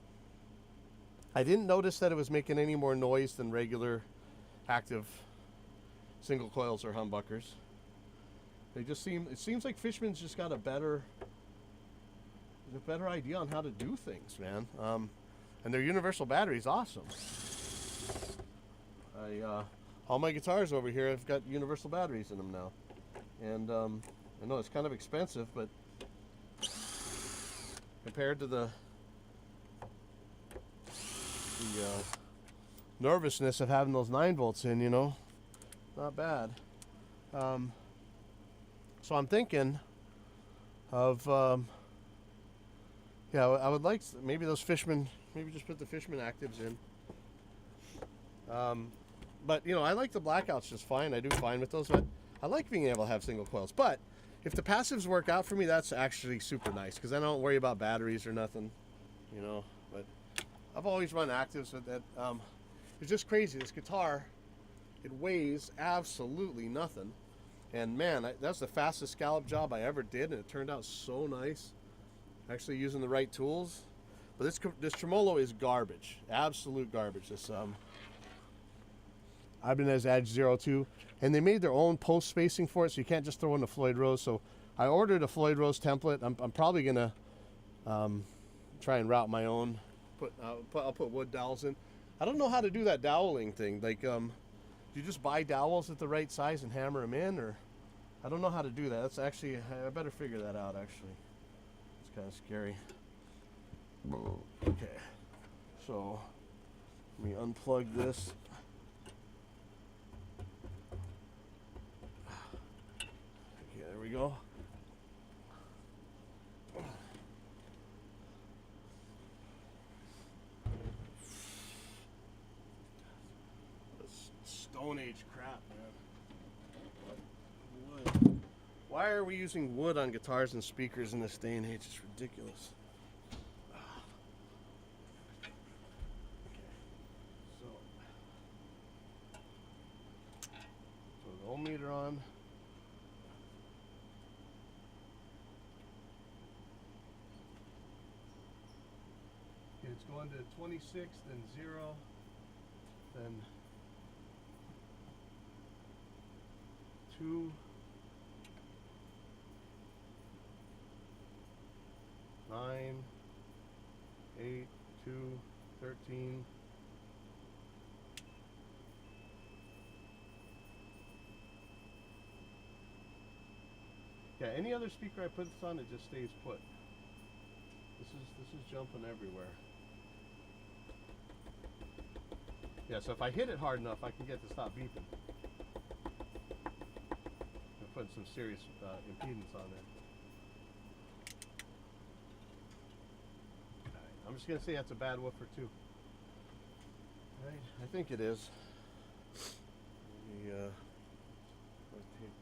I didn't notice that it was making any more noise than regular active single coils or humbuckers. It seems like Fishman's just got a better idea on how to do things, man. And their universal battery is awesome. All my guitars over here have got universal batteries in them now. And I know it's kind of expensive, but compared to the nervousness of having those 9 volts in, you know, not bad. So I'm thinking of, yeah, I would like maybe those Fishman, maybe just put the Fishman actives in. But, you know, I like the blackouts just fine. I do fine with those, but I like being able to have single coils. But if the passives work out for me, that's actually super nice because I don't worry about batteries or nothing, you know. But I've always run actives with that. It's just crazy. This guitar, it weighs absolutely nothing. And man, that's the fastest scallop job I ever did, and it turned out so nice. Actually using the right tools. But this tremolo is garbage, absolute garbage. This Ibanez Edge 02, and they made their own post spacing for it, so you can't just throw in a Floyd Rose. So I ordered a Floyd Rose template. I'm probably gonna try and route my own. I'll put wood dowels in. I don't know how to do that doweling thing. Like, do you just buy dowels at the right size and hammer them in, or I don't know how to do that. That's actually, I better figure that out. Actually, it's kind of scary. Okay, so let me unplug this. Okay, there we go. Stone Age crap, man. Wood. Why are we using wood on guitars and speakers in this day and age? It's ridiculous. So the ohm meter on. Okay, it's going to 26, then 0, then 2, 9, 8, 2, 13. Yeah, any other speaker I put this on, it just stays put. This is jumping everywhere. Yeah, so if I hit it hard enough, I can get to stop beeping. I'm putting some serious impedance on there. Right, I'm just gonna say that's a bad woofer too. Right, I think it is. Let me, rotate.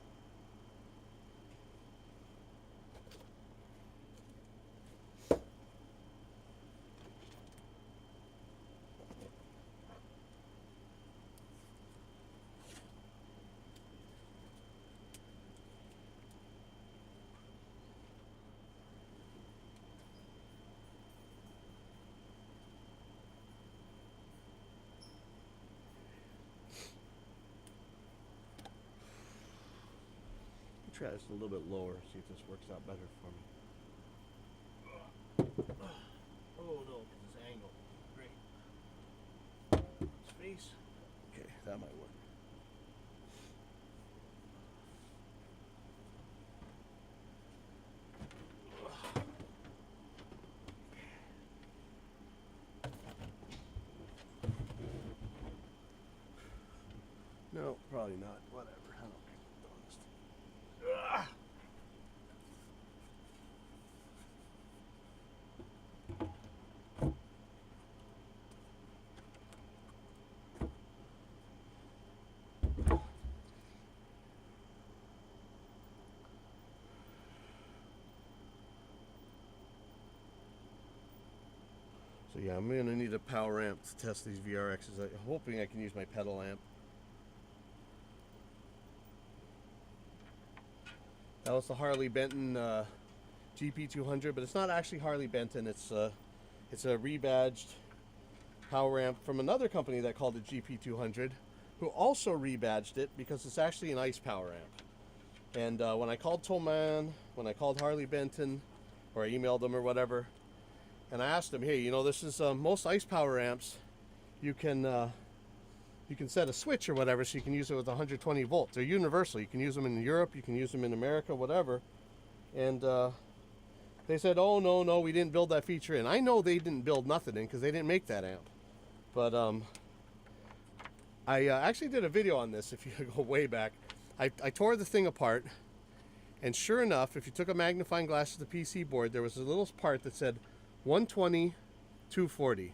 Try this a little bit lower, see if this works out better for me. Oh no, because it's angled. Great. Space. Okay, that might work. No, probably not. Whatever. I don't care. So yeah, I'm gonna need a power amp to test these VRXs. I'm hoping I can use my pedal amp. That was the Harley Benton GP200, but it's not actually Harley Benton. It's a rebadged power amp from another company that called it GP200, who also rebadged it because it's actually an ICE power amp. And when I called Tollman, when I called Harley Benton, or I emailed them or whatever, and I asked them, hey, you know, this is most ICE power amps, you can set a switch or whatever, so you can use it with 120 volts. They're universal. You can use them in Europe, you can use them in America, whatever. And they said, oh, no, we didn't build that feature in. I know they didn't build nothing in because they didn't make that amp. But I actually did a video on this, if you go way back. I tore the thing apart, and sure enough, if you took a magnifying glass to the PC board, there was a little part that said 120, 240.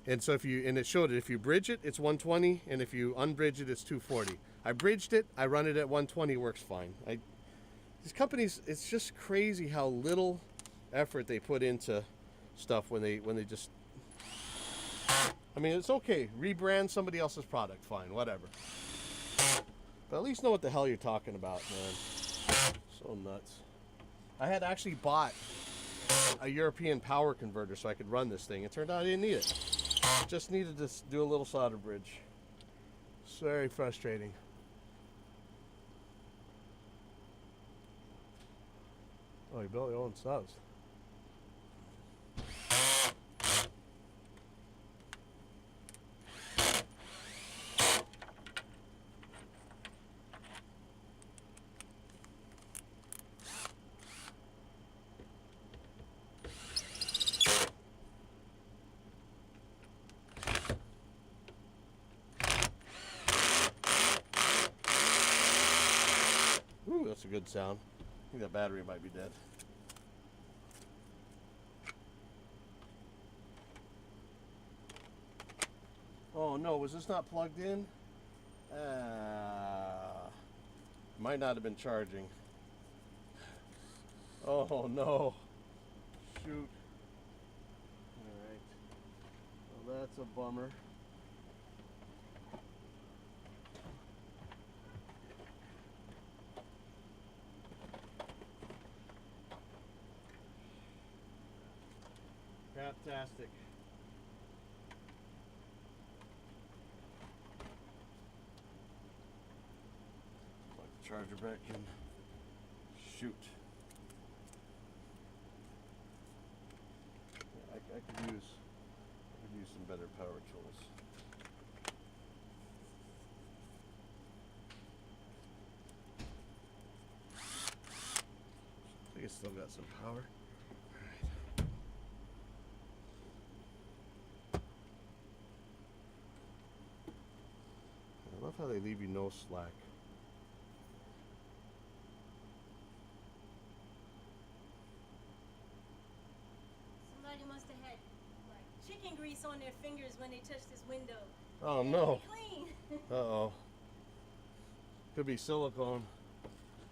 And so it showed it, if you bridge it, it's 120, and if you unbridge it, it's 240. I bridged it, I run it at 120, works fine. These companies, it's just crazy how little effort they put into stuff when they just, I mean, it's okay, rebrand somebody else's product, fine, whatever. But at least know what the hell you're talking about, man. So nuts. I had actually bought a European power converter so I could run this thing. It turned out I didn't need it. Just needed to do a little solder bridge. very frustrating. Oh, you built your own subs. Ooh, that's a good sound. I think that battery might be dead. Oh no, was this not plugged in? Might not have been charging. Oh no. Shoot. Alright. Well, that's a bummer. Fantastic. Plug the charger back in. Shoot. Yeah, I could use some better power tools. I think it's still got some power. I love how they leave you no slack. Somebody must have had like chicken grease on their fingers when they touched this window. Oh It no. had to be clean. Uh-oh. Could be silicone.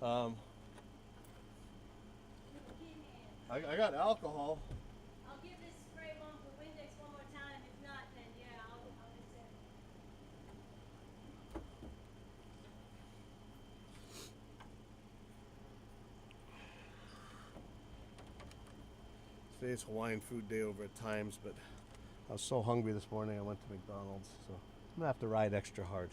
I got alcohol. I'll give this spray bump with Windex one more time. If not, then yeah, I'll accept. Today's Hawaiian food day over at Times, but I was so hungry this morning I went to McDonald's, so I'm gonna have to ride extra hard.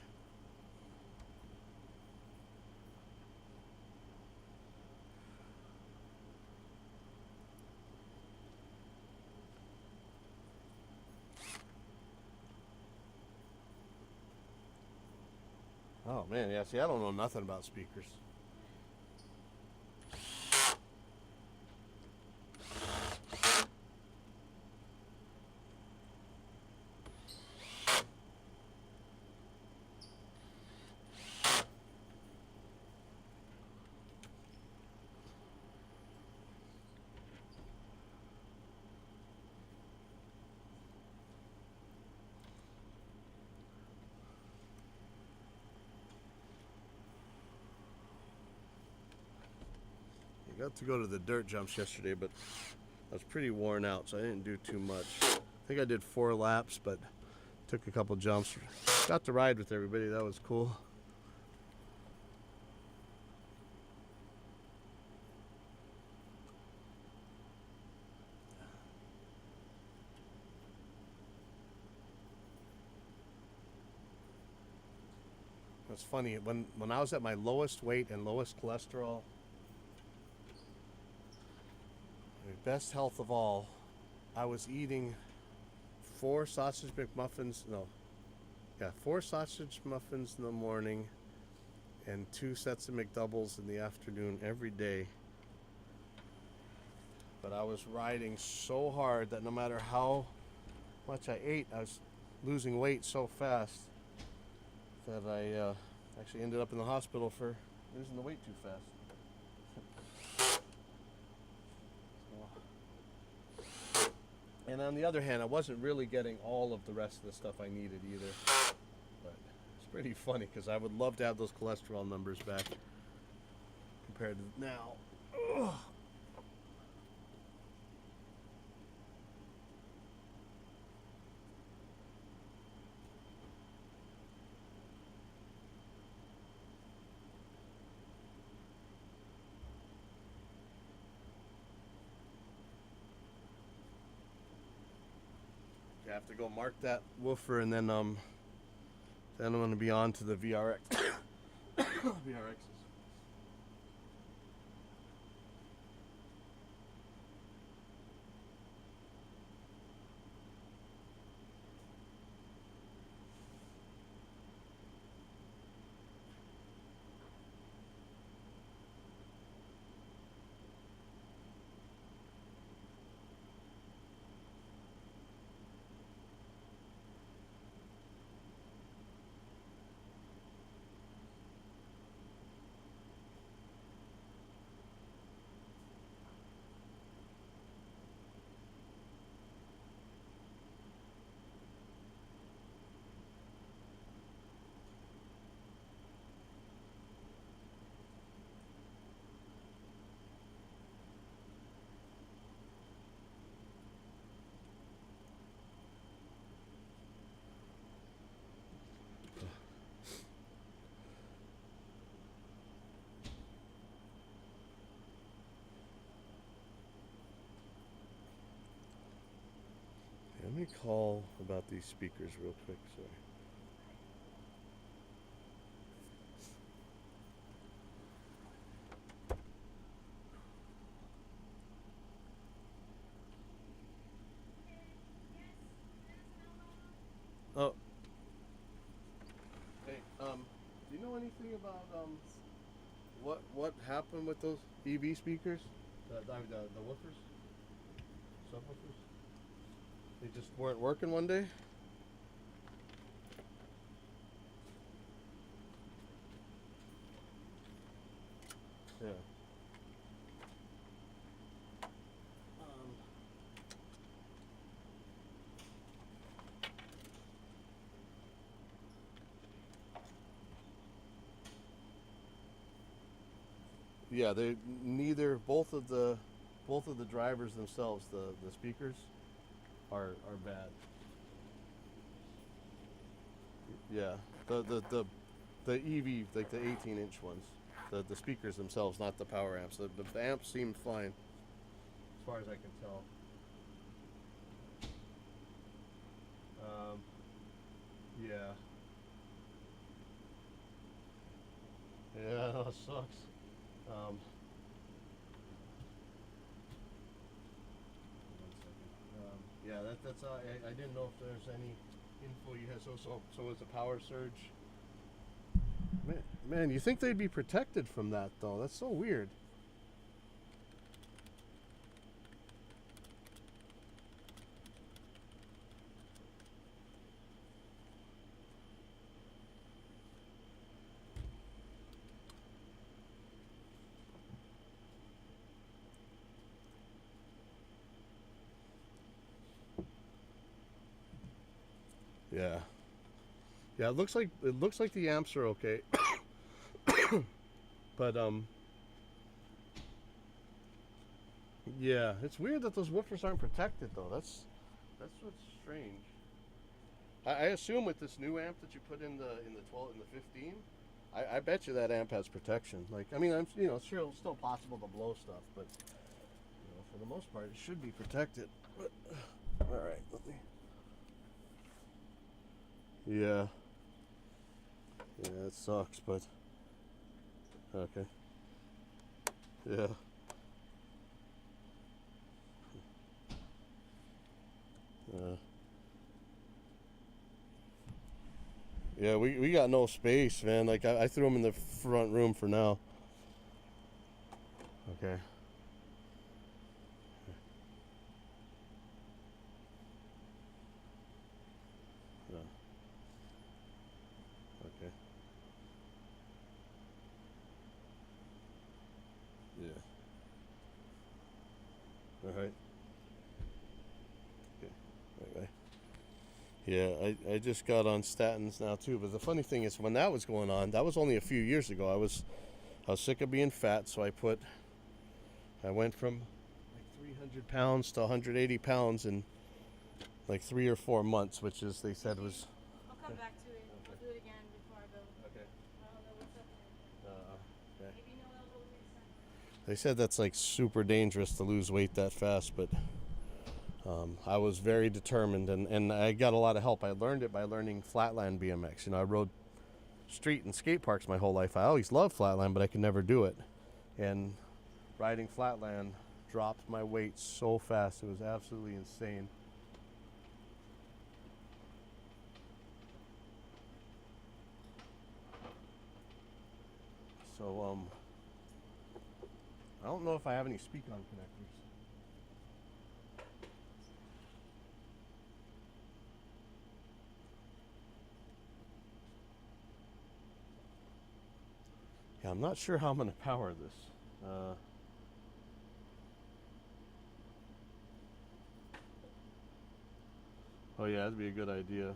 Oh man, yeah, see, I don't know nothing about speakers. I got to go to the dirt jumps yesterday, but I was pretty worn out, so I didn't do too much. I think I did 4 laps, but took a couple jumps. Got to ride with everybody, that was cool. It's funny, when I was at my lowest weight and lowest cholesterol, my best health of all, I was eating 4 sausage McMuffins, 4 sausage muffins in the morning and 2 sets of McDoubles in the afternoon every day. But I was riding so hard that no matter how much I ate, I was losing weight so fast that I actually ended up in the hospital for losing the weight too fast. And on the other hand, I wasn't really getting all of the rest of the stuff I needed either. But it's pretty funny because I would love to have those cholesterol numbers back compared to now. Ugh. I have to go mark that woofer and then Then I'm going to be on to the VRX. VRXs. Let me call about these speakers real quick. Sorry. Oh. Hey, do you know anything about what happened with those EV speakers? The woofers? Subwoofers? They just weren't working one day? Yeah. Yeah, they neither both of the drivers themselves, the speakers are bad. Yeah. The EV, like the 18-inch ones. The speakers themselves, not the power amps. The amps seem fine as far as I can tell. Yeah. Yeah, that sucks. One second. Yeah, that's I didn't know if there's any info you had. So was the power surge. Man, you think they'd be protected from that though? That's so weird. Yeah. Yeah, it looks like the amps are okay. But yeah, it's weird that those woofers aren't protected though. That's what's strange. I assume with this new amp that you put in the 12 and the 15, I bet you that amp has protection. Like, I mean, it's still possible to blow stuff, but for the most part, it should be protected. But, all right, let me. Yeah. Yeah, it sucks, but okay. Yeah. Yeah, we got no space, man. Like I threw them in the front room for now. Okay. Yeah. Okay. Yeah. All right. Okay. Bye bye. Yeah, I just got on statins now too. But the funny thing is, when that was going on, that was only a few years ago. I was sick of being fat, so I went from like 300 pounds to 180 pounds in like 3 or 4 months, which is they said was. I'll come back to it. I'll do it again before I go. Okay. I don't know what's up there. Okay. Maybe Noel will next time. They said that's like super dangerous to lose weight that fast, but I was very determined, and I got a lot of help. I learned it by learning flatland BMX. You know, I rode street and skate parks my whole life. I always loved flatland, but I could never do it. And riding flatland dropped my weight so fast. It was absolutely insane. So, I don't know if I have any speak-on connectors. Yeah, I'm not sure how I'm going to power this. Oh yeah, that'd be a good idea.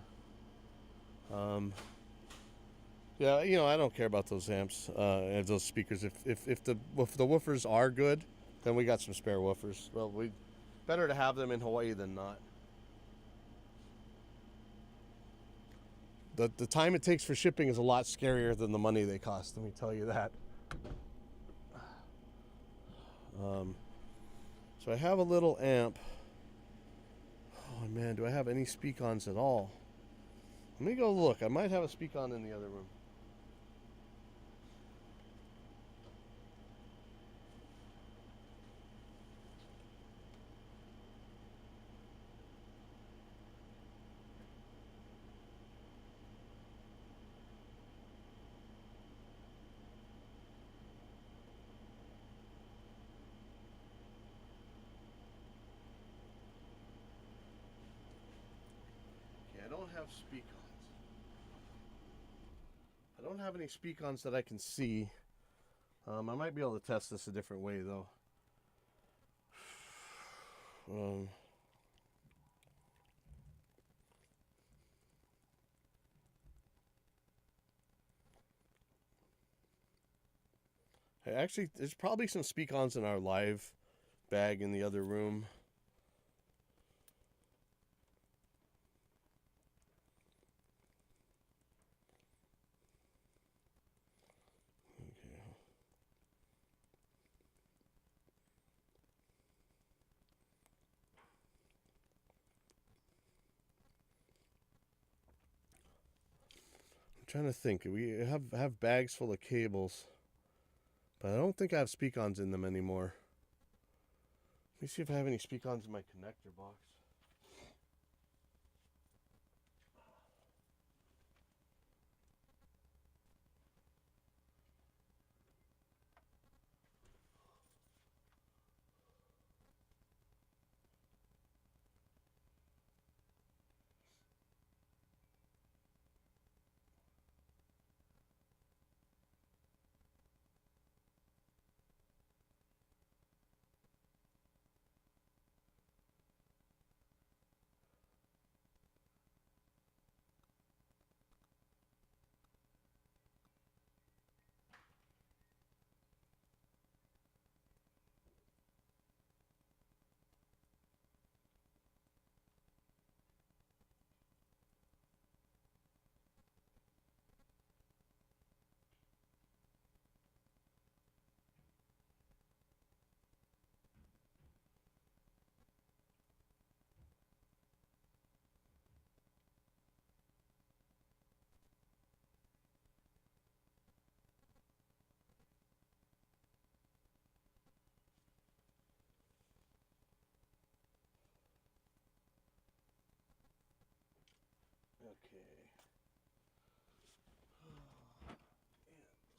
Yeah, you know, I don't care about those amps, those speakers. If the woofers are good, then we got some spare woofers. Well, we better to have them in Hawaii than not. The time it takes for shipping is a lot scarier than the money they cost. Let me tell you that. So I have a little amp. Oh man, do I have any speak-ons at all? Let me go look. I might have a speak-on in the other room. I don't have speak-ons. I don't have any speak-ons that I can see. I might be able to test this a different way though. Actually, there's probably some speak-ons in our live bag in the other room. I'm trying to think. We have bags full of cables, but I don't think I have speak-ons in them anymore. Let me see if I have any speak-ons in my connector box. Okay.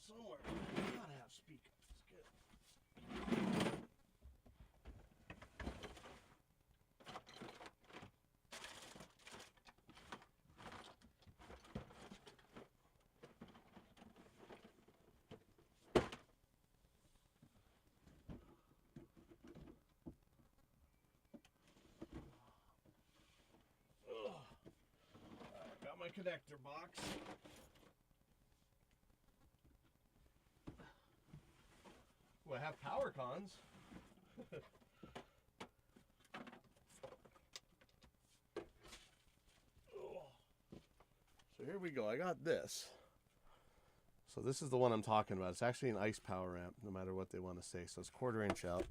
Somewhere I gotta have speakers. Good. Alright, got my connector box. Ooh, I have power cons. So here we go. I got this. So this is the one I'm talking about. It's actually an ice power amp, no matter what they want to say. So it's 1/4 inch out.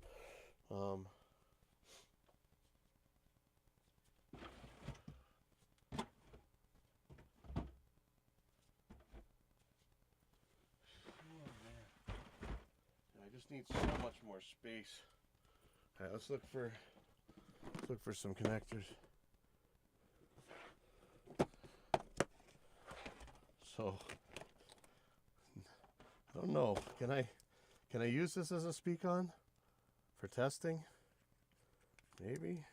just needs so much more space. All right, let's look for some connectors. So I don't know. Can I use this as a speak-on for testing? Maybe.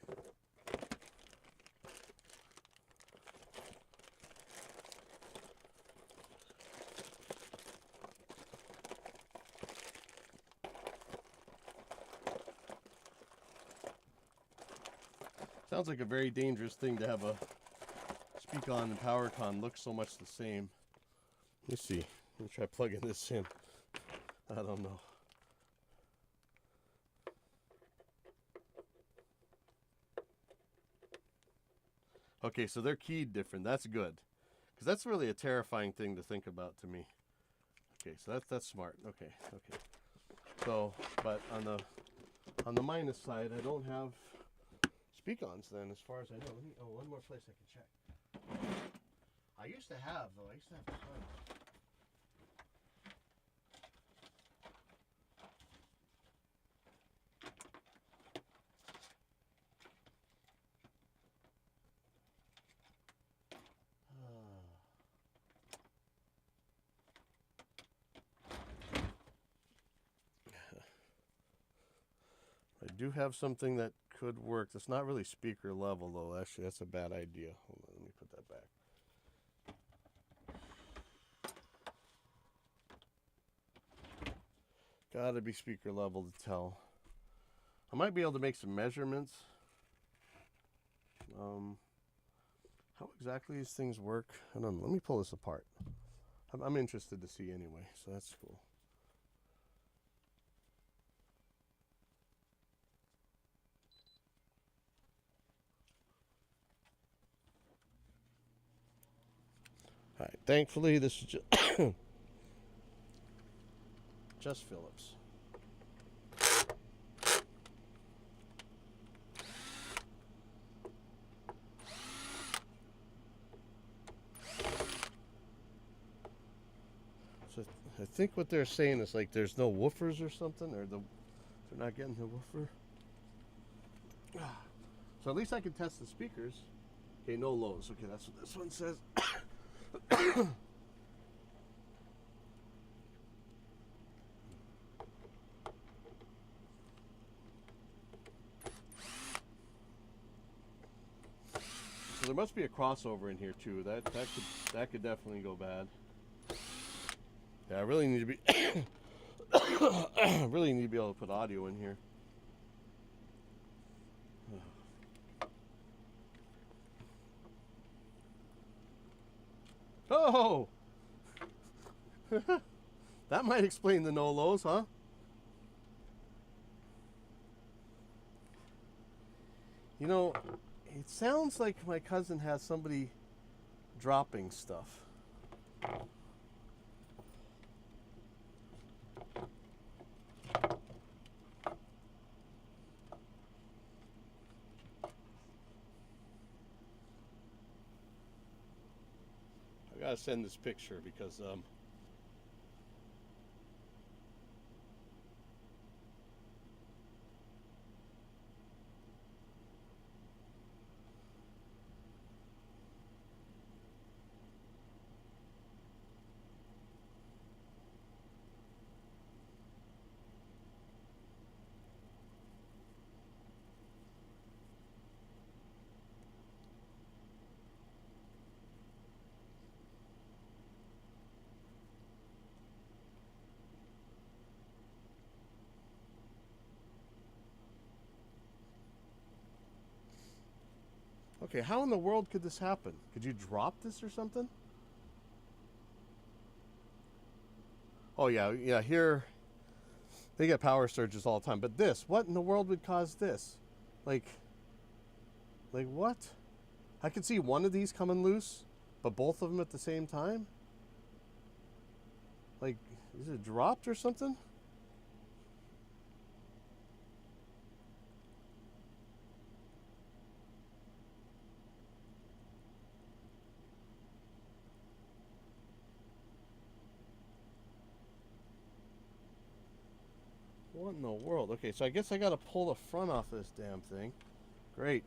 Sounds like a very dangerous thing to have a speak-on and power-con look so much the same. Let me see. Let me try plugging this in. I don't know. Okay, so they're keyed different. That's good. Because that's really a terrifying thing to think about to me. Okay, so that's smart. Okay. So, but on the minus side, I don't have speak-ons then, as far as I know. One more place I can check. I used to have tons. I do have something that could work. It's not really speaker level though. Actually, that's a bad idea. Hold on, let me put that back. Gotta be speaker level to tell. I might be able to make some measurements. How exactly these things work, I don't know. Let me pull this apart. I'm interested to see anyway, so that's cool. All right, thankfully this is just Phillips. So I think what they're saying is like there's no woofers or something, or they're not getting the woofer. So at least I can test the speakers. Okay, no lows. Okay, that's what this one says. So there must be a crossover in here too. That could definitely go bad. Yeah, I really need to be really need to be able to put audio in here. Oh! That might explain the no lows, huh? You know, it sounds like my cousin has somebody dropping stuff. I gotta send this picture because okay, how in the world could this happen? Could you drop this or something? Oh yeah, here they get power surges all the time. But this, what in the world would cause this? Like what? I could see one of these coming loose, but both of them at the same time? Like, is it dropped or something? in the world? Okay, so I guess I gotta pull the front off this damn thing. Great.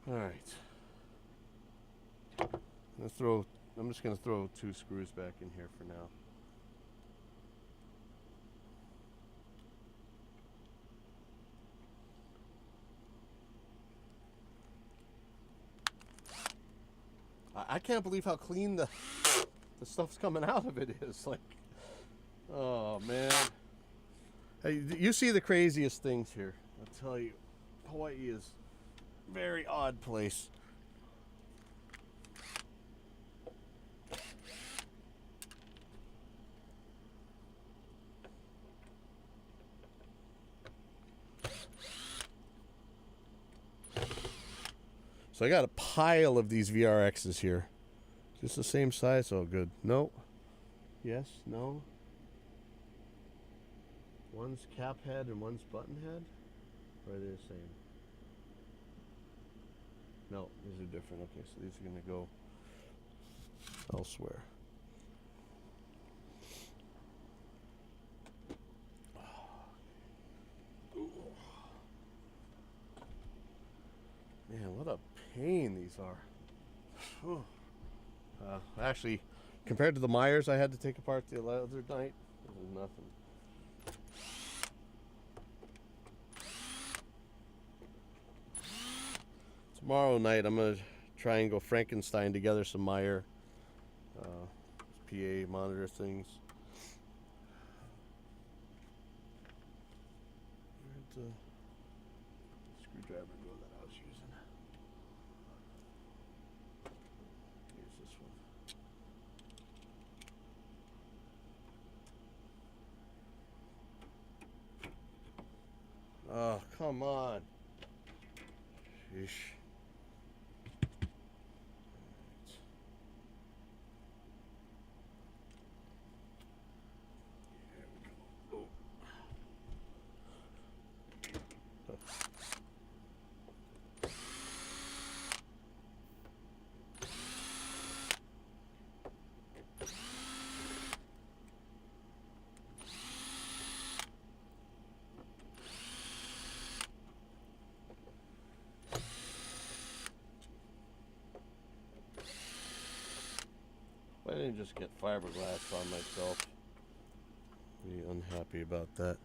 Alright. I'm just gonna throw 2 screws back in here for now. I can't believe how clean the stuff's coming out of it is. Like, oh man. Hey, you see the craziest things here. I'll tell you, Hawaii is a very odd place. So I got a pile of these VRXs here. Just the same size? Oh, good. No. Yes. No. One's cap head and one's button head? Or are they the same? No, these are different. Okay, so these are going to go elsewhere. Man, what a pain these are. Actually, compared to the Myers I had to take apart the other night, this is nothing. Tomorrow night I'm going to try and go Frankenstein together some Meyer PA monitor things. Where'd the screwdriver go that I was using? Here's this one. Oh, come on. Sheesh. I didn't just get fiberglass on myself. Be unhappy about that.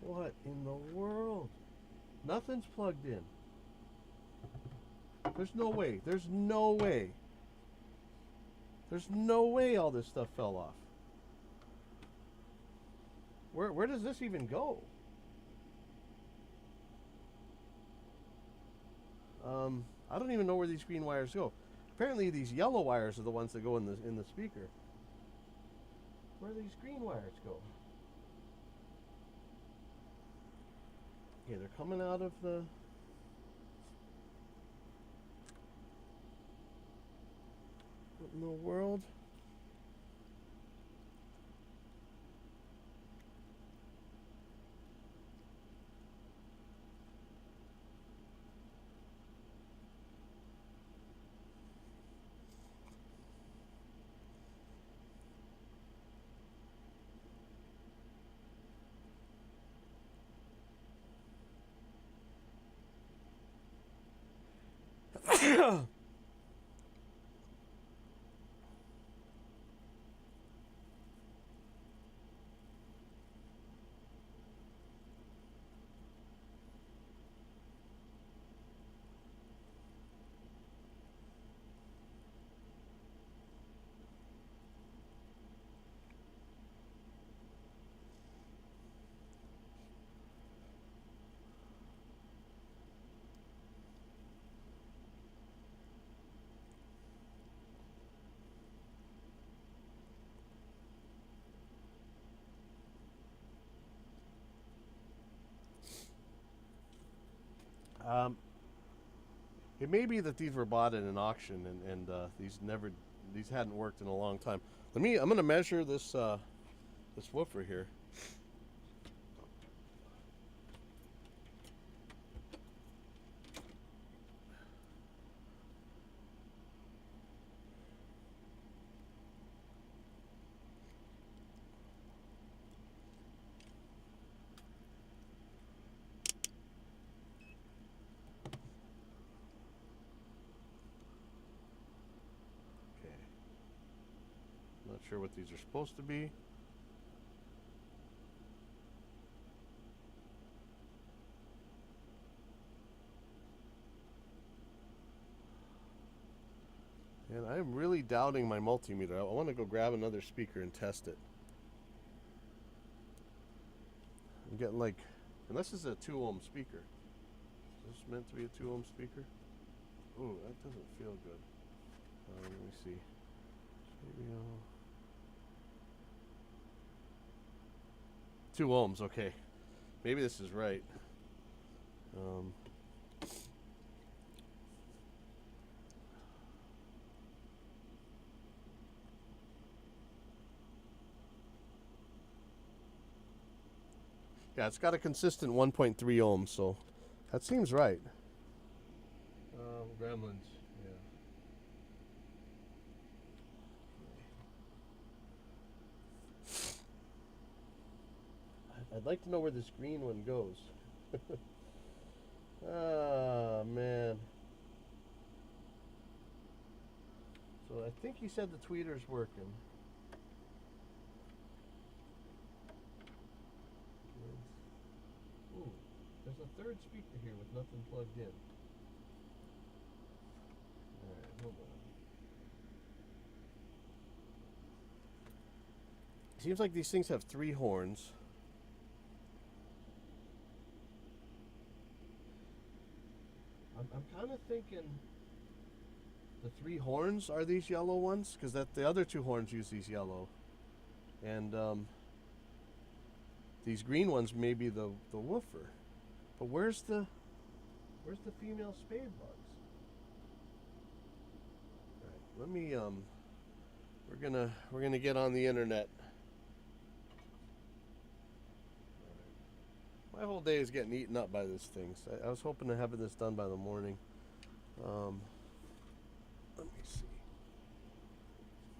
What in the world? Nothing's plugged in. There's no way. There's no way. There's no way all this stuff fell off. Where does this even go? I don't even know where these green wires go. Apparently these yellow wires are the ones that go in the speaker. Where do these green wires go? Okay, they're coming out of the... What in the world? It may be that these were bought in an auction and these hadn't worked in a long time. I'm gonna measure this this woofer here. sure what these are supposed to be. And I'm really doubting my multimeter. I want to go grab another speaker and test it. I'm getting like, unless it's a 2 ohm speaker. Is this meant to be a 2 ohm speaker? Ooh, that doesn't feel good. Let me see. Stereo. 2 ohms, okay. Maybe this is right. Yeah, it's got a consistent 1.3 ohms, so that seems right. Gremlins, yeah. I'd like to know where this green one goes. Ah, man. So I think he said the tweeter's working. Ooh, there's a third speaker here with nothing plugged in. Alright, hold on. Seems like these things have 3 horns. I'm kind of thinking the 3 horns are these yellow ones, because that the other 2 horns use these yellow, and these green ones may be the woofer. But where's the female spade bugs? All right, let me we're gonna get on the internet. My whole day is getting eaten up by this thing. So I was hoping to have this done by the morning. Let me see.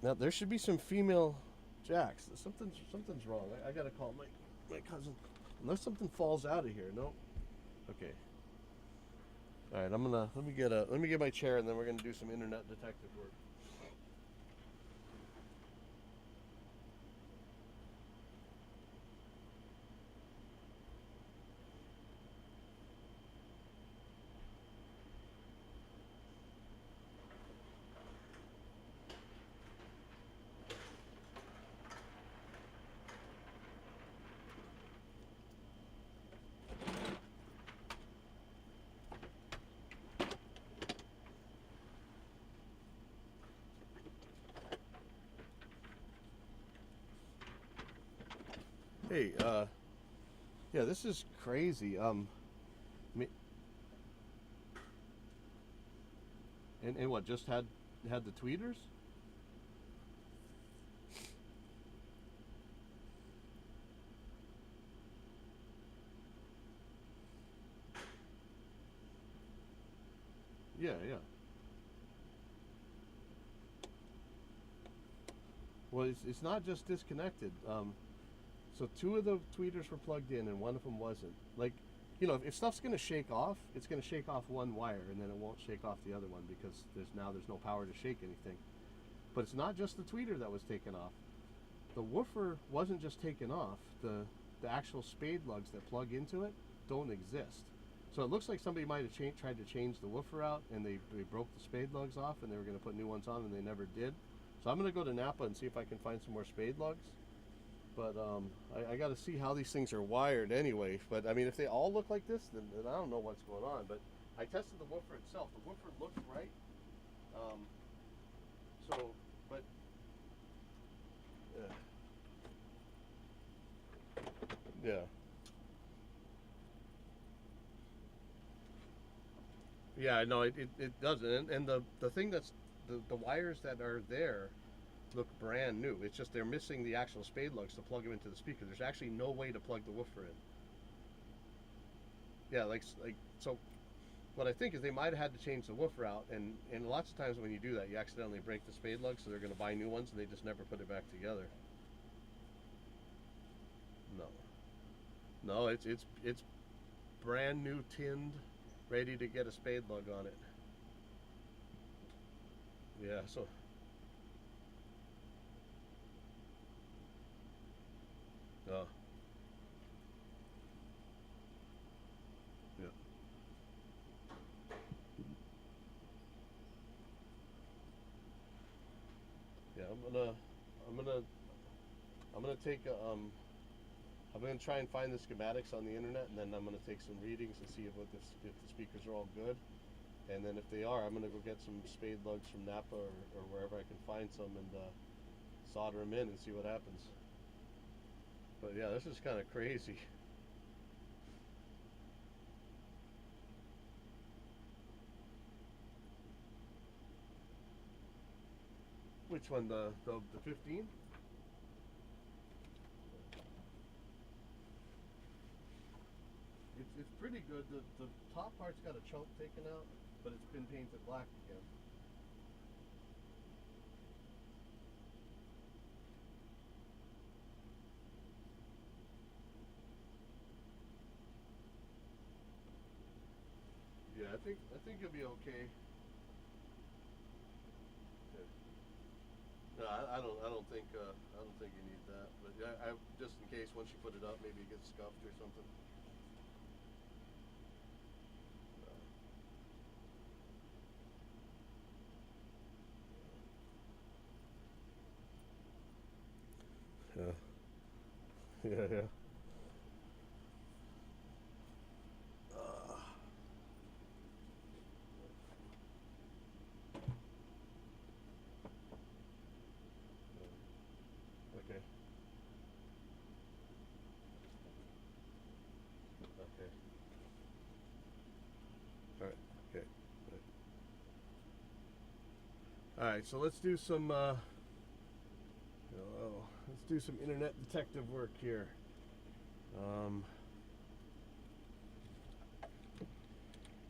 Now there should be some female jacks. Something's wrong. I gotta call my cousin. Unless something falls out of here. Nope. Okay. All right. Let me get my chair, and then we're gonna do some internet detective work. Hey, yeah, this is crazy. And what, just had the tweeters? Yeah, yeah. Well, it's not just disconnected. So 2 of the tweeters were plugged in and one of them wasn't. Like, you know, if stuff's going to shake off, it's going to shake off one wire and then it won't shake off the other one because there's no power to shake anything. But it's not just the tweeter that was taken off. The woofer wasn't just taken off. The actual spade lugs that plug into it don't exist. So it looks like somebody might have tried to change the woofer out and they broke the spade lugs off and they were going to put new ones on and they never did. So I'm going to go to Napa and see if I can find some more spade lugs. But I got to see how these things are wired anyway. But I mean, if they all look like this, then I don't know what's going on. But I tested the woofer itself. The woofer looks right. But yeah. Yeah, no, it doesn't. And the thing that's the wires that are there look brand new. It's just they're missing the actual spade lugs to plug them into the speaker. There's actually no way to plug the woofer in. Yeah, like so. What I think is they might have had to change the woofer out, and lots of times when you do that, you accidentally break the spade lugs, so they're going to buy new ones, and they just never put it back together. No, it's brand new, tinned, ready to get a spade lug on it. Yeah, so I'm gonna take I'm gonna try and find the schematics on the internet, and then I'm gonna take some readings and see if if the speakers are all good. And then if they are, I'm gonna go get some spade lugs from Napa or wherever I can find some and solder them in and see what happens. But yeah, this is kind of crazy. Which one? The 15? It's pretty good. The top part's got a chunk taken out, but it's been painted black again. Yeah, I think you'll be okay. No, I don't think you need that. But yeah, just in case once you put it up, maybe it gets scuffed or something. Yeah. Yeah, yeah. Okay. Okay. All right. Okay. All right. So let's do some. Let's do some internet detective work here.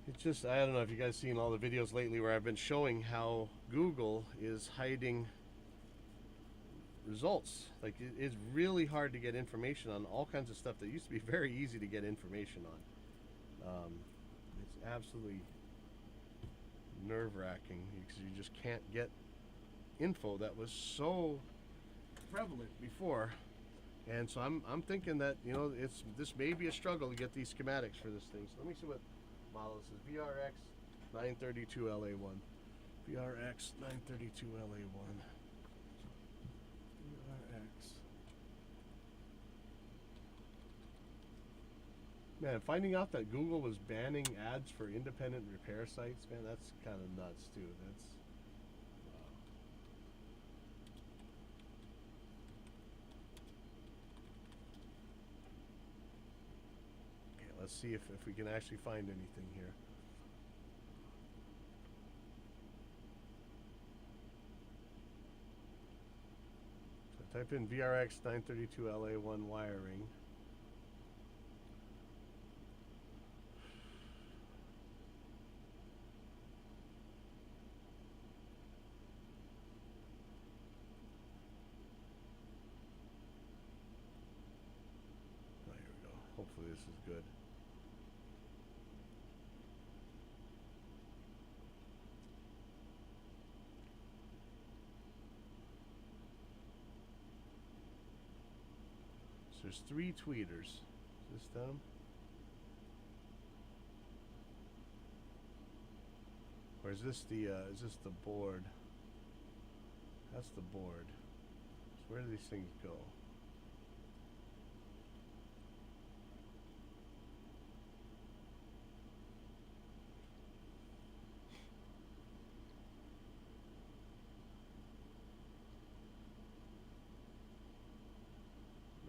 It's just, I don't know if you guys seen all the videos lately where I've been showing how Google is hiding results. Like it's really hard to get information on all kinds of stuff that used to be very easy to get information on. It's absolutely nerve-wracking because you just can't get info that was so prevalent before. And so I'm thinking that, you know, this may be a struggle to get these schematics for this thing. So let me see what model this is. VRX 932LA1. VRX 932LA1. VRX. Man, finding out that Google was banning ads for independent repair sites, man, that's kind of nuts too. That's wow. Okay, let's see if we can actually find anything here. So type in VRX 932LA1 wiring. Hopefully this is good. So there's 3 tweeters. Is this them? Or is this the board? That's the board. So where do these things go?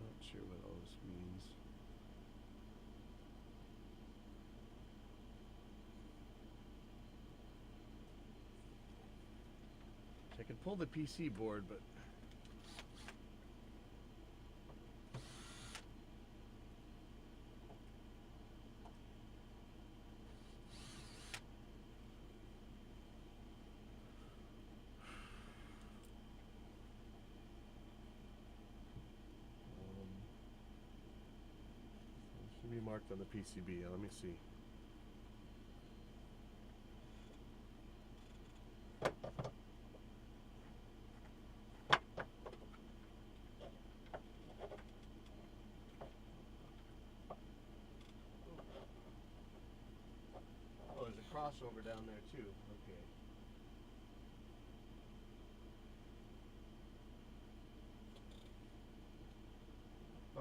Not sure what all this means. I could pull the PC board, but it should be marked on the PCB. Let me see. Oh, there's a crossover down there too. Okay.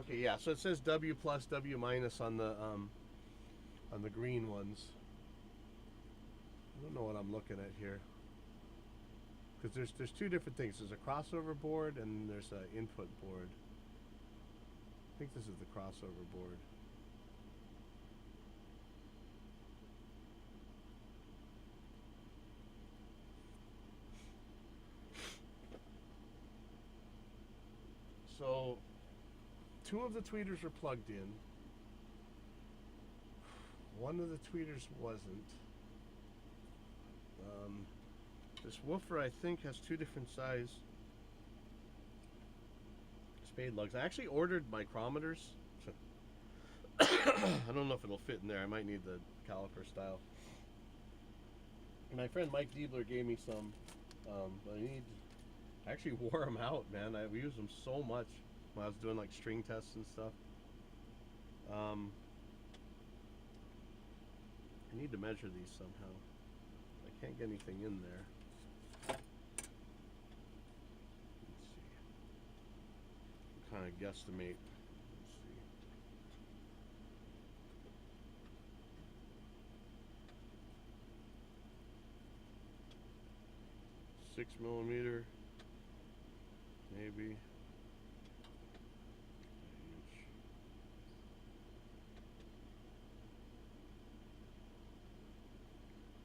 Okay, yeah. So it says W plus, W minus on the green ones. I don't know what I'm looking at here. Because there's two different things. There's a crossover board and there's an input board. I think this is the crossover board. So, two of the tweeters were plugged in. One of the tweeters wasn't. This woofer, I think, has two different size spade lugs. I actually ordered micrometers. So I don't know if it'll fit in there. I might need the caliper style. My friend Mike Diebler gave me some. But I actually wore them out, man. We used them so much when I was doing like string tests and stuff. I need to measure these somehow. I can't get anything in there. Let's see. Kind of guesstimate. Let's see. Six millimeter, maybe.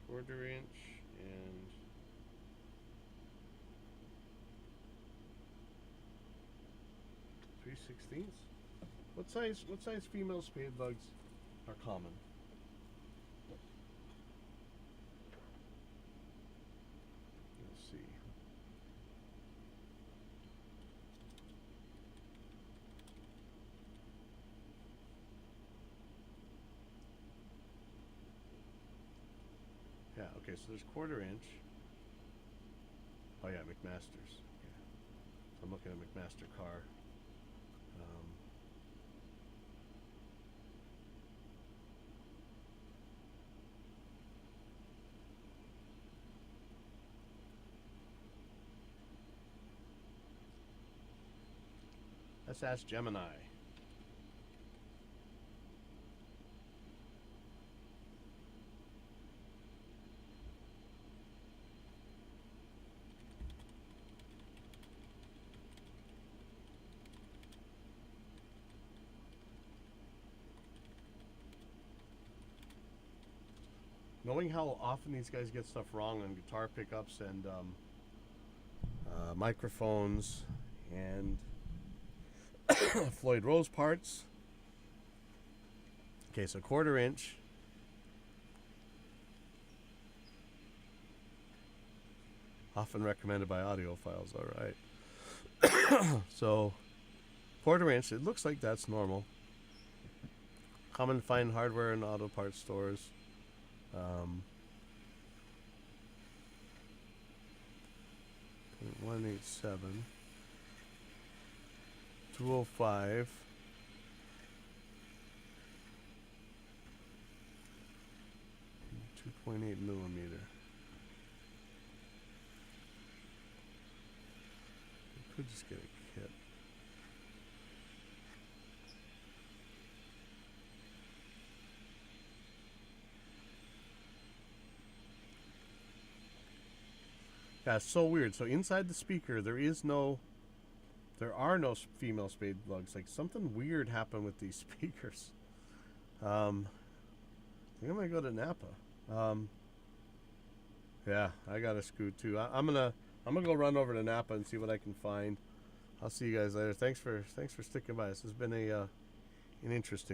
Quarter inch and 3/16. What size female spade bugs are common? Let's see. Yeah, okay, so there's quarter inch. Oh yeah, McMaster's. Yeah. So I'm looking at McMaster car. Let's ask Gemini. Knowing how often these guys get stuff wrong on guitar pickups and microphones and Floyd Rose parts. Okay, so quarter inch. Often recommended by audiophiles, all right. So, quarter inch, it looks like that's normal. Common to find hardware and auto parts stores. 187, 205, 2.8 millimeter. I could just get a kit. Yeah, it's so weird. So inside the speaker, there are no female spade lugs. Like something weird happened with these speakers. I think I'm gonna go to Napa. Yeah, I got a scoot too. I'm gonna go run over to Napa and see what I can find. I'll see you guys later. Thanks for sticking by. This has been an interesting